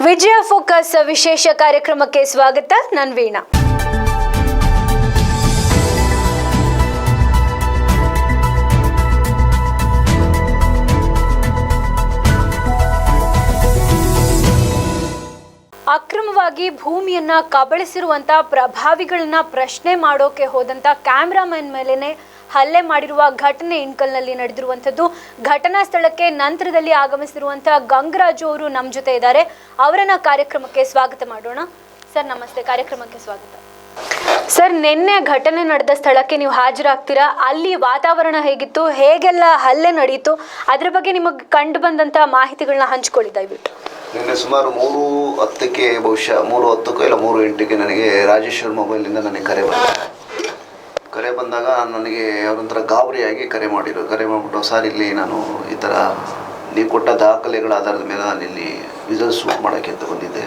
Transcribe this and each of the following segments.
ವಿಜಯ focus ವಿಶೇಷ ಕಾರ್ಯಕ್ರಮಕ್ಕೆ ಸ್ವಾಗತ. ನಾನು ವೀಣಾ. ಅಕ್ರಮವಾಗಿ ಭೂಮಿಯನ್ನ ಕಬಳಿಸಿರುವಂತ ಪ್ರಭಾವಿಗಳನ್ನ ಪ್ರಶ್ನೆ ಮಾಡೋಕೆ ಹೋದಂತ ಕ್ಯಾಮ್ರಾಮನ್ ಮೇಲೇನೆ ಹಲ್ಲೆ ಮಾಡಿರುವ ಘಟನೆ ಇಣಕಲ್ನಲ್ಲಿ ನಡೆದಿರುವಂಥದ್ದು. ಘಟನಾ ಸ್ಥಳಕ್ಕೆ ನಂತರದಲ್ಲಿ ಆಗಮಿಸಿರುವಂಥ ಗಂಗರಾಜು ಅವರು ನಮ್ಮ ಜೊತೆ ಇದ್ದಾರೆ. ಅವರನ್ನ ಕಾರ್ಯಕ್ರಮಕ್ಕೆ ಸ್ವಾಗತ ಮಾಡೋಣ. ಸರ್ ನಮಸ್ತೆ, ಕಾರ್ಯಕ್ರಮಕ್ಕೆ ಸ್ವಾಗತ. ಸರ್, ನಿನ್ನೆ ಘಟನೆ ನಡೆದ ಸ್ಥಳಕ್ಕೆ ನೀವು ಹಾಜರಾಗ್ತೀರಾ. ಅಲ್ಲಿ ವಾತಾವರಣ ಹೇಗಿತ್ತು, ಹೇಗೆಲ್ಲ ಹಲ್ಲೆ ನಡೆಯಿತು, ಅದ್ರ ಬಗ್ಗೆ ನಿಮಗೆ ಕಂಡು ಬಂದಂಥ ಮಾಹಿತಿಗಳನ್ನ ಹಂಚ್ಕೊಳ್ಳಿ ದಯವಿಟ್ಟು. ನಿನ್ನೆ ಸುಮಾರು 3:10ಕ್ಕೆ ಬಹುಶಃ 3:10 ಇಲ್ಲ 3:08ಕ್ಕೆ ನನಗೆ ರಾಜೇಶ್ವರ್ ಮೊಬೈಲಿಂದ ನನಗೆ ಕರೆ ಬಂದಾಗ ನನಗೆ ಅವರೊಂಥರ ಗಾಬರಿಯಾಗಿ ಕರೆ ಮಾಡಿಬಿಟ್ಟು, ಸರ್ ಇಲ್ಲಿ ನಾನು ಈ ಥರ ನೀವು ಕೊಟ್ಟ ದಾಖಲೆಗಳ ಆಧಾರದ ಮೇಲೆ ನಾನು ಇಲ್ಲಿ ವಿಜುವಲ್ ಶೂಟ್ ಮಾಡೋಕ್ಕೆ ಅಂತ ಬಂದಿದ್ದೆ.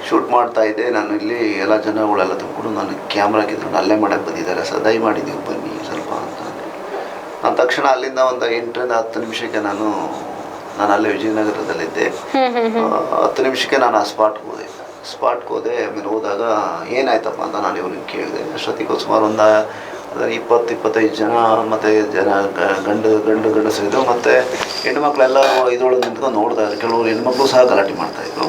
ಶೂಟ್ ಮಾಡ್ತಾ ಇದ್ದೆ. ನಾನು ಇಲ್ಲಿ ಎಲ್ಲ ಜನಗಳೆಲ್ಲ ತುಂಬಿಕೊಂಡು ನಾನು ಕ್ಯಾಮ್ರಾಗೆ ಅಲ್ಲೇ ಮಾಡೋಕ್ಕೆ ಬಂದಿದ್ದಾರೆ ಸರ್, ದಯಮಾಡಿ ನೀವು ಬನ್ನಿ ಸ್ವಲ್ಪ ಅಂತ. ನಾನು ತಕ್ಷಣ ಅಲ್ಲಿಂದ ಒಂದು 8ರಿಂದ 10 ನಿಮಿಷಕ್ಕೆ ನಾನು ಅಲ್ಲೇ ವಿಜಯನಗರದಲ್ಲಿದ್ದೆ. 10 ನಿಮಿಷಕ್ಕೆ ನಾನು ಆ ಸ್ಪಾಟ್ಗೆ ಹೋದೆ. ಆಮೇಲೆ ಹೋದಾಗ ಏನಾಯ್ತಪ್ಪ ಅಂತ ನಾನು ಇವ್ರಿಗೆ ಕೇಳಿದೆ. ಅಷ್ಟೊತ್ತಿಗೆ ಸುಮಾರು ಒಂದು 20-25 ಜನ ಮತ್ತು ಗಂಡಸರಿದ್ರು, ಮತ್ತು ಹೆಣ್ಮಕ್ಳೆಲ್ಲ ಇದರೊಳಗೆ ನಿಂತ್ಕೊಂಡು ನೋಡ್ತಾ ಇದ್ರು. ಕೆಲವರು ಹೆಣ್ಮಕ್ಳು ಸಹ ಗಲಾಟೆ ಮಾಡ್ತಾಯಿದ್ರು.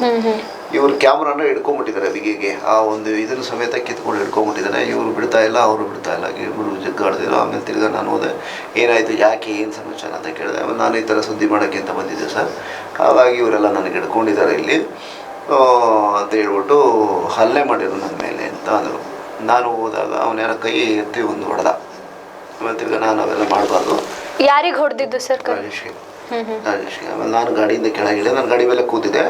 ಇವರು ಕ್ಯಾಮ್ರಾನ ಹಿಡ್ಕೊಂಬಿಟ್ಟಿದ್ದಾರೆ ಬಿಗಿಗೆ, ಆ ಒಂದು ಇದ್ರ ಸಮೇತ ಕಿತ್ಕೊಂಡು ಹಿಡ್ಕೊಂಬಿಟ್ಟಿದ್ದಾರೆ. ಇವರು ಬಿಡ್ತಾ ಇಲ್ಲ, ಅವರು ಬಿಡ್ತಾ ಇಲ್ಲ, ಇವರು ಜಗ್ಗಾಡ್ತಿದ್ರು. ಆಮೇಲೆ ತಿರ್ಗಿ ನಾನು ಹೋದೆ, ಏನಾಯಿತು, ಯಾಕೆ, ಏನು ಸಮಾಚಾರ ಅಂತ ಕೇಳಿದೆ. ಆಮೇಲೆ ನಾನು ಈ ಥರ ಸುದ್ದಿ ಮಾಡೋಕ್ಕೆ ಅಂತ ಬಂದಿದ್ದೆ ಸರ್, ಹಾಗಾಗಿ ಇವರೆಲ್ಲ ನನಗೆ ಹಿಡ್ಕೊಂಡಿದ್ದಾರೆ ಇಲ್ಲಿ ಅಂತ ಹೇಳ್ಬಿಟ್ಟು ಹಲ್ಲೆ ಮಾಡಿದ್ರು ನನ್ನ ಮೇಲೆ ಅಂತ ಅಂದರು. ನಾನು ಹೋದಾಗ ಅವನ ಯಾರ ಕೈ ಎತ್ತಿ ಒಂದು ಹೊಡೆದ. ಆಮೇಲೆ ತಿರ್ಗಿ ನಾನು ಅವೆಲ್ಲ ಮಾಡಬಾರ್ದು. ಯಾರಿಗೆ ಹೊಡೆದಿದ್ದು ಸರ್? ರಾಜೇಶ್ಗೆ. ಆಮೇಲೆ ನಾನು ಗಾಡಿಯಿಂದ ಕೆಳಗಿಳಿದೆ, ನಾನು ಗಾಡಿ ಮೇಲೆ ಕೂತಿದ್ದೆ.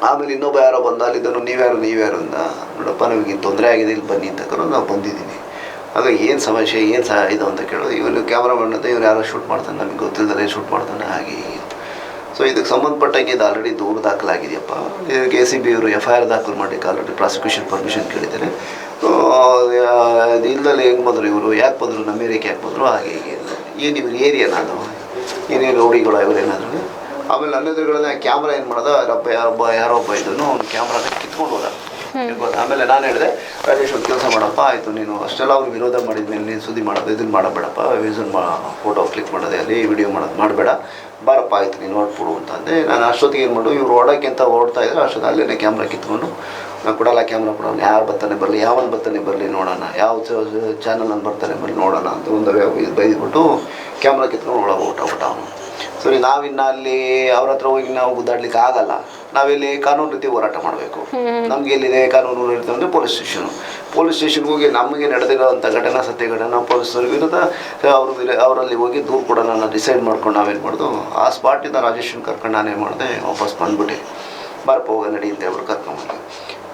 ಆಮೇಲೆ ಇನ್ನೊಬ್ಬ ಯಾರೋ ಬಂದ, ಅಲ್ಲಿದ್ದನು ನೀವ್ಯಾರು ಅಂದ. ನೋಡಪ್ಪ ನಮಗೆ ತೊಂದರೆ ಆಗಿದೆ, ಇಲ್ಲಿ ಬನ್ನಿ ಅಂತ ಕರೋ ನಾವು ಬಂದಿದ್ದೀನಿ. ಆಗ ಏನು ಸಮಸ್ಯೆ, ಏನು ಸಹ ಇದು ಅಂತ ಕೇಳೋದು. ಇವನು ಕ್ಯಾಮ್ರಾಮನ್ ಅಂತ ಇವ್ರು ಯಾರೋ ಶೂಟ್ ಮಾಡ್ತಾನೆ, ನಮಗೆ ಗೊತ್ತಿಲ್ಲದೆ ಶೂಟ್ ಮಾಡ್ತಾನೆ, ಹಾಗೆ ಸೊ ಇದಕ್ಕೆ ಸಂಬಂಧಪಟ್ಟಂಗೆ ಇದು ಆಲ್ರೆಡಿ ದೂರು ದಾಖಲಾಗಿದೆಯಪ್ಪ. ಇದಕ್ಕೆ ACB ಅವರು FIR ದಾಖಲು ಮಾಡಲಿಕ್ಕೆ ಆಲ್ರೆಡಿ ಪ್ರಾಸಿಕ್ಯೂಷನ್ ಪರ್ಮಿಷನ್ ಕೇಳಿದ್ದಾರೆ. ಇದು ಇಲ್ಲದಲ್ಲಿ ಹೆಂಗೆ ಬಂದರು ಇವರು, ಯಾಕೆ ಬಂದರು, ನಮ್ಮ ಏರಿಯಾಕ್ಕೆ ಯಾಕೆ ಬಂದರು, ಹಾಗೆ ಹೀಗೆ ಏನು ಇವ್ರ ಏರಿಯಾನಾದ್ರು ಏನೇನು ರೌಡಿಗಳು ಇವರೇನಾದ್ರು. ಆಮೇಲೆ ನನ್ನ ಎದುರುಗಳನ್ನ ಕ್ಯಾಮ್ರಾ ಏನು ಮಾಡೋದ, ಯಾರೋ ಒಬ್ಬ ಇದ್ದನು ಅವ್ನು ಕ್ಯಾಮ್ರಾನ ಕಿತ್ಕೊಂಡು ಹೋದ. ಆಮೇಲೆ ನಾನು ಹೇಳಿದೆ, ರಾಜೇಶ್ ಒಂದು ಕೆಲಸ ಮಾಡಪ್ಪ, ಆಯಿತು ನೀನು ಅಷ್ಟೆಲ್ಲ ಅವ್ರು ವಿರೋಧ ಮಾಡಿದ್ಮೇಲೆ ನೀನು ಸುದ್ದಿ ಮಾಡೋದು ಇದನ್ನು ಮಾಡಬೇಡಪ್ಪ, ಫೋಟೋ ಕ್ಲಿಕ್ ಮಾಡೋದೇ ಅಲ್ಲಿ ವಿಡಿಯೋ ಮಾಡೋದು ಮಾಡಬೇಡ, ಬಾರಪ್ಪ ಆಯಿತು ನೀನು ಹೊರಟ್ಬಿಡು ಅಂತ ಅಂದೆ. ನಾನು ಅಷ್ಟೊತ್ತಿಗೆ ಏನು ಮಾಡು, ಇವ್ರು ಓಡೋಕ್ಕೆ ಅಂತ ಓಡ್ತಾ ಇದ್ರು. ಅಷ್ಟೊತ್ತು ಅಲ್ಲೇ ಕ್ಯಾಮ್ರಾ ಕಿತ್ಕೊಂಡು, ನಾನು ಕೊಡಲ್ಲ ಕ್ಯಾಮ್ರಾ ಕೊಡೋಣ, ಯಾರು ಬರ್ತಾನೆ ಬರಲಿ, ಯಾವನು ಬರ್ತಾನೆ ಬರಲಿ ನೋಡೋಣ, ಯಾವ ಚಾನಲ್ ಬರ್ತಾನೆ ಬರಲಿ ನೋಡೋಣ ಅಂತ ಒಂದು ಬೈದ್ಬಿಟ್ಟು ಕ್ಯಾಮ್ರಾ ಕಿತ್ಕೊಂಡು ಹೊರಟೋಗ್ಬಿಟ್ಟ ಅವನು. ಸರಿ, ನಾವಿನ್ನು ಅಲ್ಲಿ ಅವ್ರ ಹತ್ರ ಹೋಗಿ ನಾವು ಗುದ್ದಾಡ್ಲಿಕ್ಕೆ ಆಗಲ್ಲ. ನಾವಿಲ್ಲಿ ಕಾನೂನು ರೀತಿ ಹೋರಾಟ ಮಾಡಬೇಕು. ನಮ್ಗೆ ಎಲ್ಲಿದೆ ಕಾನೂನು ರೀತಿ ಅಂದರೆ ಪೊಲೀಸ್ ಸ್ಟೇಷನ್ಗೆ ಹೋಗಿ ನಮಗೆ ನಡೆದಿರೋವಂಥ ಘಟನಾ ಸತ್ಯ ಘಟನಾ ಪೊಲೀಸರ ವಿರುದ್ಧ ಅವರಲ್ಲಿ ಹೋಗಿ ದೂರು ಕೂಡ ನಾನು ಡಿಸೈಡ್ ಮಾಡ್ಕೊಂಡು ನಾವೇನು ಮಾಡೋದು, ಆ ಸ್ಪಾಟಿಂದ ರಾಜೇಶ್ವರನ್ ಕರ್ಕೊಂಡು ನಾನೇನು ಮಾಡಿದೆ, ವಾಪಸ್ ಬಂದ್ಬಿಟ್ಟೆ. ಬಾರಪ್ಪ ಹೋಗ ನಡಿ ಅಂತ ಹೇಳ್ಬಿಟ್ಟು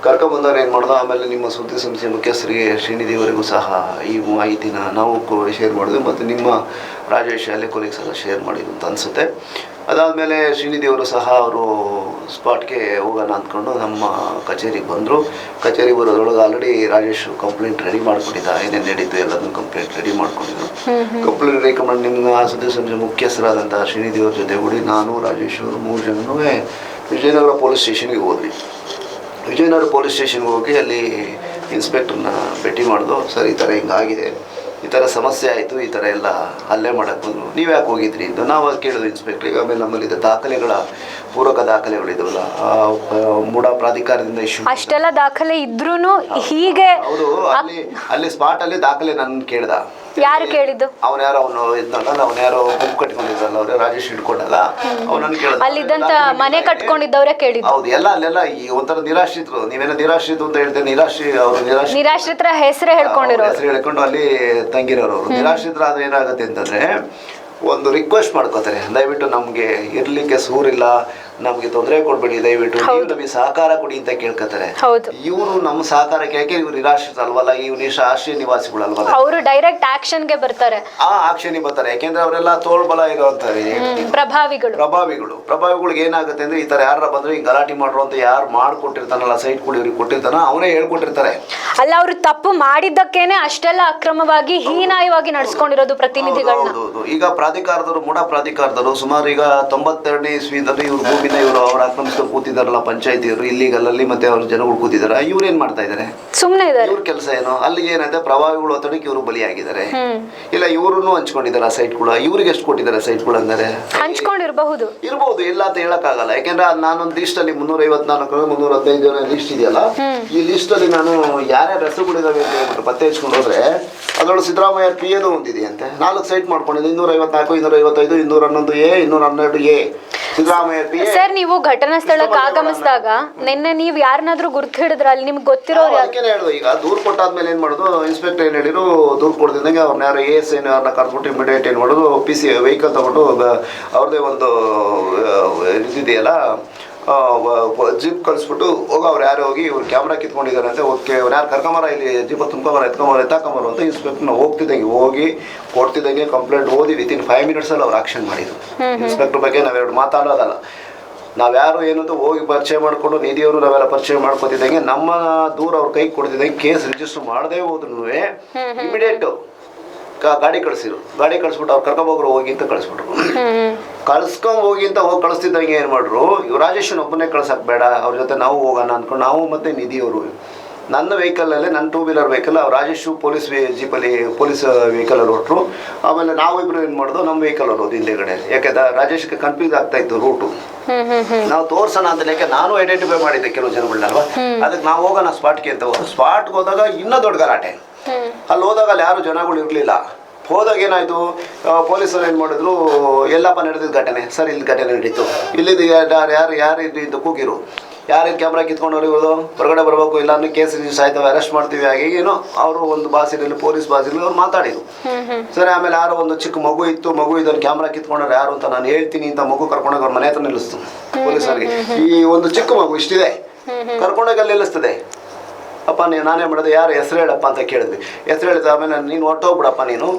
ಕರ್ಕೊಂಬಂದವ್ರು ಏನು ಮಾಡೋದು. ಆಮೇಲೆ ನಿಮ್ಮ ಸುದ್ದಿ ಸಂಸ್ಥೆ ಮುಖ್ಯಸ್ಥರಿಗೆ ಶ್ರೀನಿಧಿವರೆಗೂ ಸಹ ಈ ಮಾಹಿತಿನ ನಾವು ಶೇರ್ ಮಾಡಿದ್ವಿ, ಮತ್ತು ನಿಮ್ಮ ರಾಜೇಶ್ ಶಾಲೆ ಕೊಲೀಗ್ಸ್ ಎಲ್ಲ ಶೇರ್ ಮಾಡಿದ್ರು ಅಂತ ಅನಿಸುತ್ತೆ. ಅದಾದಮೇಲೆ ಶ್ರೀನಿಧಿಯವರು ಸಹ ಅವರು ಸ್ಪಾಟ್ಗೆ ಹೋಗೋಣ ಅಂದ್ಕೊಂಡು ನಮ್ಮ ಕಚೇರಿಗೆ ಬಂದರು. ಕಚೇರಿಗೆ ಬರೋದ್ರೊಳಗೆ ಆಲ್ರೆಡಿ ರಾಜೇಶ್ ಕಂಪ್ಲೇಂಟ್ ರೆಡಿ ಮಾಡ್ಕೊಂಡಿದ್ದ, ಏನೇನು ನಡೀತು ಎಲ್ಲದನ್ನು ಕಂಪ್ಲೇಂಟ್ ರೆಡಿ ಮಾಡ್ಕೊಂಡಿದ್ರು. ಕಂಪ್ಲೇಂಟ್ ರೆಕಮೆಂಡ್ ನಿಮ್ಮ ಸುದ್ದಿ ಸಂಸ್ಥೆ ಮುಖ್ಯಸ್ಥರಾದಂಥ ಶ್ರೀನಿಧಿಯವ್ರ ಜೊತೆ ಕೂಡಿ ನಾನು ರಾಜೇಶ್ ಅವರು 3 ಜನನೂ ವಿಜಯನಗರ ಪೊಲೀಸ್ ಸ್ಟೇಷನ್ಗೆ ಹೋದ್ವಿ. ವಿಜಯನಗರ ಪೊಲೀಸ್ ಸ್ಟೇಷನ್ಗೆ ಹೋಗಿ ಅಲ್ಲಿ ಇನ್ಸ್ಪೆಕ್ಟ್ರನ್ನ ಭೇಟಿ ಮಾಡಿದ್ರು. ಸರ್ ಈ ಥರ ಹಿಂಗಾಗಿದೆ, ಈ ಥರ ಸಮಸ್ಯೆ ಆಯಿತು, ಈ ಥರ ಎಲ್ಲ ಹಲ್ಲೆ ಮಾಡೋಕ್ಕೆ ಬಂದರು, ನೀವು ಯಾಕೆ ಹೋಗಿದ್ರಿ ಅಂತ ನಾವು ಕೇಳಿದ್ವಿ ಇನ್ಸ್ಪೆಕ್ಟ್ರಿಗೆ. ಆಮೇಲೆ ನಮ್ಮಲ್ಲಿದ್ದ ಪೂರಕ ದಾಖಲೆಗಳಿದ್ದಾವಲ್ಲ, ಮೂಡ ಪ್ರಾಧಿಕಾರದಿಂದ ಇಶ್ಯೂ ಅಷ್ಟೆಲ್ಲ ದಾಖಲೆ ಇದ್ರೂ ಹೀಗೆ ಹೌದು. ಅಲ್ಲಿ ಸ್ಪಾಟಲ್ಲಿ ದಾಖಲೆ ನನ್ನ ಕೇಳ್ದ. ಯಾರು ಕೇಳಿದ್ದು? ಅವನು ಇದ್ನಲ್ಲ, ಅವನು ಯಾರೋ ಗುಂಪು ಕಟ್ಕೊಂಡಿದ್ರಲ್ಲ, ಅವ್ರೆ ರಾಜೇಶ್ ಹಿಡ್ಕೊಂಡಲ್ಲ, ಅವನನ್ನು ಕೇಳಿದ. ಅಲ್ಲಿದ್ದಂತ ಮನೆ ಕಟ್ಕೊಂಡಿದ್ದವ್ರೆ ಕೇಳಿದ್ದು. ಹೌದು, ಅಲ್ಲೆಲ್ಲ ಈ ಒಂಥರ ನಿರಾಶ್ರಿತರು. ನೀವೇನೋ ನಿರಾಶ್ರಿತ ಅಂತ ಹೇಳ್ತೇನೆ, ನಿರಾಶ್ರಿತರ ಹೆಸರು ಹೇಳ್ಕೊಂಡು ಅಲ್ಲಿ ತಂಗಿರೋರು. ನಿರಾಶ್ರಿತರಾದ್ರೆ ಏನಾಗುತ್ತೆ ಅಂತಂದ್ರೆ ಒಂದು ರಿಕ್ವೆಸ್ಟ್ ಮಾಡ್ಕೋತಾರೆ, ದಯವಿಟ್ಟು ನಮಗೆ ಇರ್ಲಿಕ್ಕೆ ಸೂರಿಲ್ಲ, ನಮಗೆ ತೊಂದರೆ ಕೊಡ್ಬೇಡಿ, ದಯವಿಟ್ಟು ನೀವು ನಮಗೆ ಸಹಕಾರ ಕೊಡಿ ಅಂತ ಕೇಳ್ಕೊತಾರೆ. ಇವರು ನಮ್ಮ ಸಹಕಾರಕ್ಕೆ ಯಾಕೆ, ಇವ್ರು ನಿರಾಶ್ರಿತ ಅಲ್ವಲ್ಲ, ಇವ್ರು ಆಶ್ರಯ ನಿವಾಸಿಗಳಲ್ವಲ್ಲ, ಅವರು ಡೈರೆಕ್ಟ್ ಆಕ್ಷನ್ಗೆ ಬರ್ತಾರೆ. ಆಕ್ಷನ್ ಬರ್ತಾರೆ. ಯಾಕೆಂದ್ರೆ ಅವರೆಲ್ಲ ತೋಳ್ಬಲ ಇರೋಂತಾರೆ ಪ್ರಭಾವಿಗಳಿಗೆ ಏನಾಗುತ್ತೆ ಅಂದ್ರೆ, ಈ ತರ ಯಾರ ಬಂದ್ರೆ ಹಿಂಗ್ ಗಲಾಟೆ ಮಾಡ್ರು ಅಂತ ಯಾರು ಮಾಡ್ಕೊಟ್ಟಿರ್ತಾನಲ್ಲ, ಸೈಟ್ ಕೂಡ ಇವ್ರಿಗೆ ಕೊಟ್ಟಿರ್ತಾನ, ಅವನೇ ಹೇಳ್ಕೊಟ್ಟಿರ್ತಾರೆ. ಅಲ್ಲ, ಅವರು ತಪ್ಪು ಮಾಡಿದ್ದಕ್ಕೇನೆ ಅಷ್ಟೆಲ್ಲ ಅಕ್ರಮವಾಗಿ ಹೀನಾಯವಾಗಿ ನಡೆಸ್ಕೊಂಡಿರೋದು ಪ್ರತಿನಿಧಿಗಳನ್ನ. ಈಗ ಪ್ರಾಧಿಕಾರದವರು, ಮೂಡ ಪ್ರಾಧಿಕಾರದವರು ಸುಮಾರು ಈಗ 92ನೇ ಇಸ್ವಿದಲ್ಲಿ ಇವ್ರು ಗ್ರೂಪಿಂದ ಇವರು ಅವ್ರು ಆಕ್ರಮಿಸ್ಕೊಂಡು ಕೂತಿದಾರಲ್ಲ ಪಂಚಾಯತಿಯವರು ಇಲ್ಲಿಗಲ್ಲಲ್ಲಿ ಮತ್ತೆ ಅವ್ರ ಜನಗಳು ಕೂತಿದಾರ ಇವ್ರು ಏನ್ ಮಾಡ್ತಾ ಇದ್ದಾರೆ? ಸುಮ್ಮನೆ ಇದ್ದಾರೆ. ಇವ್ರ ಕೆಲಸ ಏನು? ಅಲ್ಲಿಗೆ ಏನಾಯ್ತು, ಪ್ರಭಾವಿಗಳು ಒತ್ತಡಕ್ಕೆ ಇವರು ಬಲಿಯಾಗಿದ್ದಾರೆ. ಇಲ್ಲ ಇವ್ರನ್ನು ಹಂಚ್ಕೊಂಡಿದ್ದಾರೆ ಸೈಟ್ಗಳು. ಇವ್ರಿಗೆ ಎಷ್ಟು ಕೊಟ್ಟಿದ್ದಾರೆ ಸೈಟ್ಗಳು ಅಂದರೆ? ಹಂಚ್ಕೊಂಡಿರಬಹುದು ಇರ್ಬೋದು, ಇಲ್ಲ ಅಂತ ಹೇಳಕ್ಕಾಗಲ್ಲ. ಯಾಕೆಂದ್ರೆ ನಾನೊಂದು ಲಿಸ್ಟ್ ಅಲ್ಲಿ 354 315 ಜನ ಲಿಸ್ಟ್ ಇದೆಯಲ್ಲ, ಈ ಲಿಸ್ಟ್ ಅಲ್ಲಿ ನಾನು ಯಾರ್ಯಾರ ಹೆಸರುಗಳಿದಾವೆ ಅಂತ ಹೇಳ್ಬಿಟ್ಟು ಪತ್ತೆ ಹಚ್ಕೊಂಡು ಹೋದ್ರೆ ಅದರೊಳಗೆ ಸಿದ್ದರಾಮಯ್ಯ PAದು ಒಂದಿದೆ ಅಂತೆ. 4 ಸೈಟ್ ಮಾಡ್ಕೊಂಡಿದ್ದೆ, 254, 255, 211A, 212A. Siddaramaiah PA. Sir, ನೀವು ಘಟನಾ ಸ್ಥಳಕ್ಕೆ ಆಗಮಿಸಿದಾಗ ನಿನ್ನೆ ನೀವು ಯಾರನ್ನಾದ್ರೂ ಗುರ್ತು ಹಿಡಿದ್ರ? ಅಲ್ಲಿ ನಿಮ್ಗೆ ಗೊತ್ತಿರೋರು ಅದಕ್ಕೆ ಹೇಳುದು. ಈಗ ದೂರು ಕೊಟ್ಟಾದ್ಮೇಲೆ ಏನ್ ಮಾಡೋದು, ಇನ್ಸ್ಪೆಕ್ಟರ್ ಏನ್ ಹೇಳಿದ್ರು, ದೂರು ಕೊಡ್ತಿದ್ದಂಗೆ ಅವ್ರನ್ನ ಯಾರು AS ಅವ್ರನ್ನ ಕರ್ಬಿಟ್ಟು ಇಮಿಡಿಯೇಟ್ ಏನ್ ಮಾಡೋದು, PC ವೆಹಿಕಲ್ ತಗೊಂಡು ಅವ್ರದ್ದೇ ಒಂದು ಇದಿದೆಯಲ್ಲ ಜಿಪ್ ಕಳಿಸ್ಬಿಟ್ಟು ಅವ್ರು ಯಾರು ಹೋಗಿ ಇವ್ರು ಕ್ಯಾಮ್ರಾ ಕಿತ್ಕೊಂಡಿದ್ದಾರೆ ಅಂತ. ಓಕೆ, ಅವ್ರು ಯಾರು ಕರ್ಕೊಂಬರ ಇಲ್ಲಿ ಜಿಪ್ ತುಂಬ್ಕೊಂಬರ ಎತ್ತಾಕೊಂಬರು ಅಂತ ಇನ್ಸ್ಪೆಕ್ಟರ್ನ ಹೋಗ್ತಿದ್ದಂಗೆ ಹೋಗಿ ಕೊಡ್ತಿದ್ದಂಗೆ ಕಂಪ್ಲೇಂಟ್ ಓದಿ ವಿತಿನ್ 5 ಮಿನಿಟ್ಸಲ್ಲಿ ಅವ್ರು ಆಕ್ಷನ್ ಮಾಡಿದ್ರು. ಇನ್ಸ್ಪೆಕ್ಟರ್ ಬಗ್ಗೆ ನಾವೆರಡು ಮಾತಾಡೋದಲ್ಲ, ನಾವ್ಯಾರು ಏನಂತ ಹೋಗಿ ಪರಿಚಯ ಮಾಡಿಕೊಂಡು ನಿಧಿಯವರು ನಾವೆಲ್ಲ ಪರಿಚಯ ಮಾಡ್ಕೊತಿದ್ದಂಗೆ ನಮ್ಮ ದೂರ ಅವ್ರ ಕೈಗೆ ಕೊಡ್ತಿದ್ದಂಗೆ ಕೇಸ್ ರಿಜಿಸ್ಟರ್ ಮಾಡದೇ ಹೋದ್ರು ಇಮಿಡಿಯೇಟ್ ಗಾಡಿ ಕಳಿಸ್ಬಿಟ್ಟು ಅವ್ರು ಕರ್ಕೊಂಬೋಗ್ರು ಹೋಗಿ ಅಂತ ಕಳಿಸ್ಬಿಟ್ರು. ಕಳ್ಸ್ಕೊಂಡ್ ಹೋಗಿ ಅಂತ ಹೋಗಿ ಕಳಿಸ್ತಿದ್ದಂಗೆ ಏನು ಮಾಡ್ರು, ಇವ್ ರಾಜೇಶನ್ ಒಬ್ಬನೇ ಕಳ್ಸಕ್ ಬೇಡ, ಅವ್ರ ಜೊತೆ ನಾವು ಹೋಗೋಣ ಅನ್ಕೊಂಡು ನಾವು ಮತ್ತೆ ನಿಧಿಯವರು ನನ್ನ ವೆಹಿಕಲಲ್ಲೇ, ನನ್ನ 2 ವೀಲರ್ ವೆಹಿಕಲ್, ಅವ್ರು ರಾಜೇಶು ಪೊಲೀಸ್ ಜೀಪಲ್ಲಿ ಪೊಲೀಸ್ ವೆಹಿಕಲಲ್ಲಿ ಹೊರಟ್ರು. ಆಮೇಲೆ ನಾವಿಬ್ರು ಏನು ಮಾಡೋದು, ನಮ್ಮ ವೆಹಿಕಲ್ ಹೊರೋದು ಹಿಂದೆಗಡೆ. ಯಾಕೆಂದ್ರೆ ರಾಜೇಶ್ಗೆ ಕನ್ಫ್ಯೂಸ್ ಆಗ್ತಾ ಇತ್ತು ರೂಟು. ನಾವು ತೋರ್ಸೋಣ ಅಂತ ಯಾಕೆ ನಾನು ಐಡೆಂಟಿಫೈ ಮಾಡಿದ್ದೆ ಕೆಲವು ಜನಗಳನ್ನಲ್ವಾ, ಅದಕ್ಕೆ ನಾವು ಹೋಗೋಣ ಸ್ಪಾಟ್ಗೆ ಅಂತ ಹೋದ. ಸ್ಪಾಟ್ಗೆ ಹೋದಾಗ ಇನ್ನೂ ದೊಡ್ಡ ಗಲಾಟೆ. ಅಲ್ಲಿ ಹೋದಾಗ ಅಲ್ಲಿ ಯಾರು ಜನಗಳು ಇರಲಿಲ್ಲ. ಹೋದಾಗ ಏನಾಯ್ತು, ಪೊಲೀಸರು ಏನು ಮಾಡಿದ್ರು, ಎಲ್ಲಪ್ಪ ನಡೆದಿದ್ದ ಘಟನೆ ಸರ್, ಇಲ್ಲಿ ಘಟನೆ ನಡೀತು, ಇಲ್ಲಿದ್ದು ಯಾರು ಇದ್ದು ಕೂಗಿರು, ಯಾರು ಕ್ಯಾಮ್ರಾ ಕಿತ್ಕೊಂಡವ್ರು ಇರೋದು, ಹೊರಗಡೆ ಬರಬೇಕು, ಇಲ್ಲ ಅಂದ್ರೆ ಕೇಸ್ ರಿಜಿಸ್ಟರ್ ಆಯ್ತವೆ, ಅರೆಸ್ಟ್ ಮಾಡ್ತೀವಿ, ಹಾಗೆ ಏನೋ ಅವರು ಒಂದು ಭಾಷೆಯಲ್ಲಿ ಪೊಲೀಸ್ ಭಾಷೆಯಲ್ಲಿ ಅವ್ರು ಮಾತಾಡಿದ್ರು. ಸರಿ, ಆಮೇಲೆ ಯಾರೋ ಒಂದು ಚಿಕ್ಕ ಮಗು ಇತ್ತು, ಮಗು ಇದನ್ನು ಕ್ಯಾಮ್ರಾ ಕಿತ್ಕೊಂಡ್ರೆ ಯಾರು ಅಂತ ನಾನು ಹೇಳ್ತೀನಿ ಅಂತ ಮಗು ಕರ್ಕೊಂಡೋಗಿ ಅವ್ರ ಮನೆ ಹತ್ರ ನಿಲ್ಲಿಸ್ತು ಪೊಲೀಸರಿಗೆ. ಈ ಒಂದು ಚಿಕ್ಕ ಮಗು ಇಷ್ಟಿದೆ ಕರ್ಕೊಂಡೋಗಿ ಅಲ್ಲಿ ನಿಲ್ಲಿಸ್ತದೆ. ಅಪ್ಪ ನಾನೇ ಮಾಡೋದು, ಯಾರು ಹೆಸರು ಹೇಳಪ್ಪ ಅಂತ ಕೇಳಿದ್ವಿ. ಹೆಸರು ಹೇಳಿದ ಆಮೇಲೆ ನೀನು ಹೊಟ್ಟೋಗ್ಬಿಡಪ್ಪ,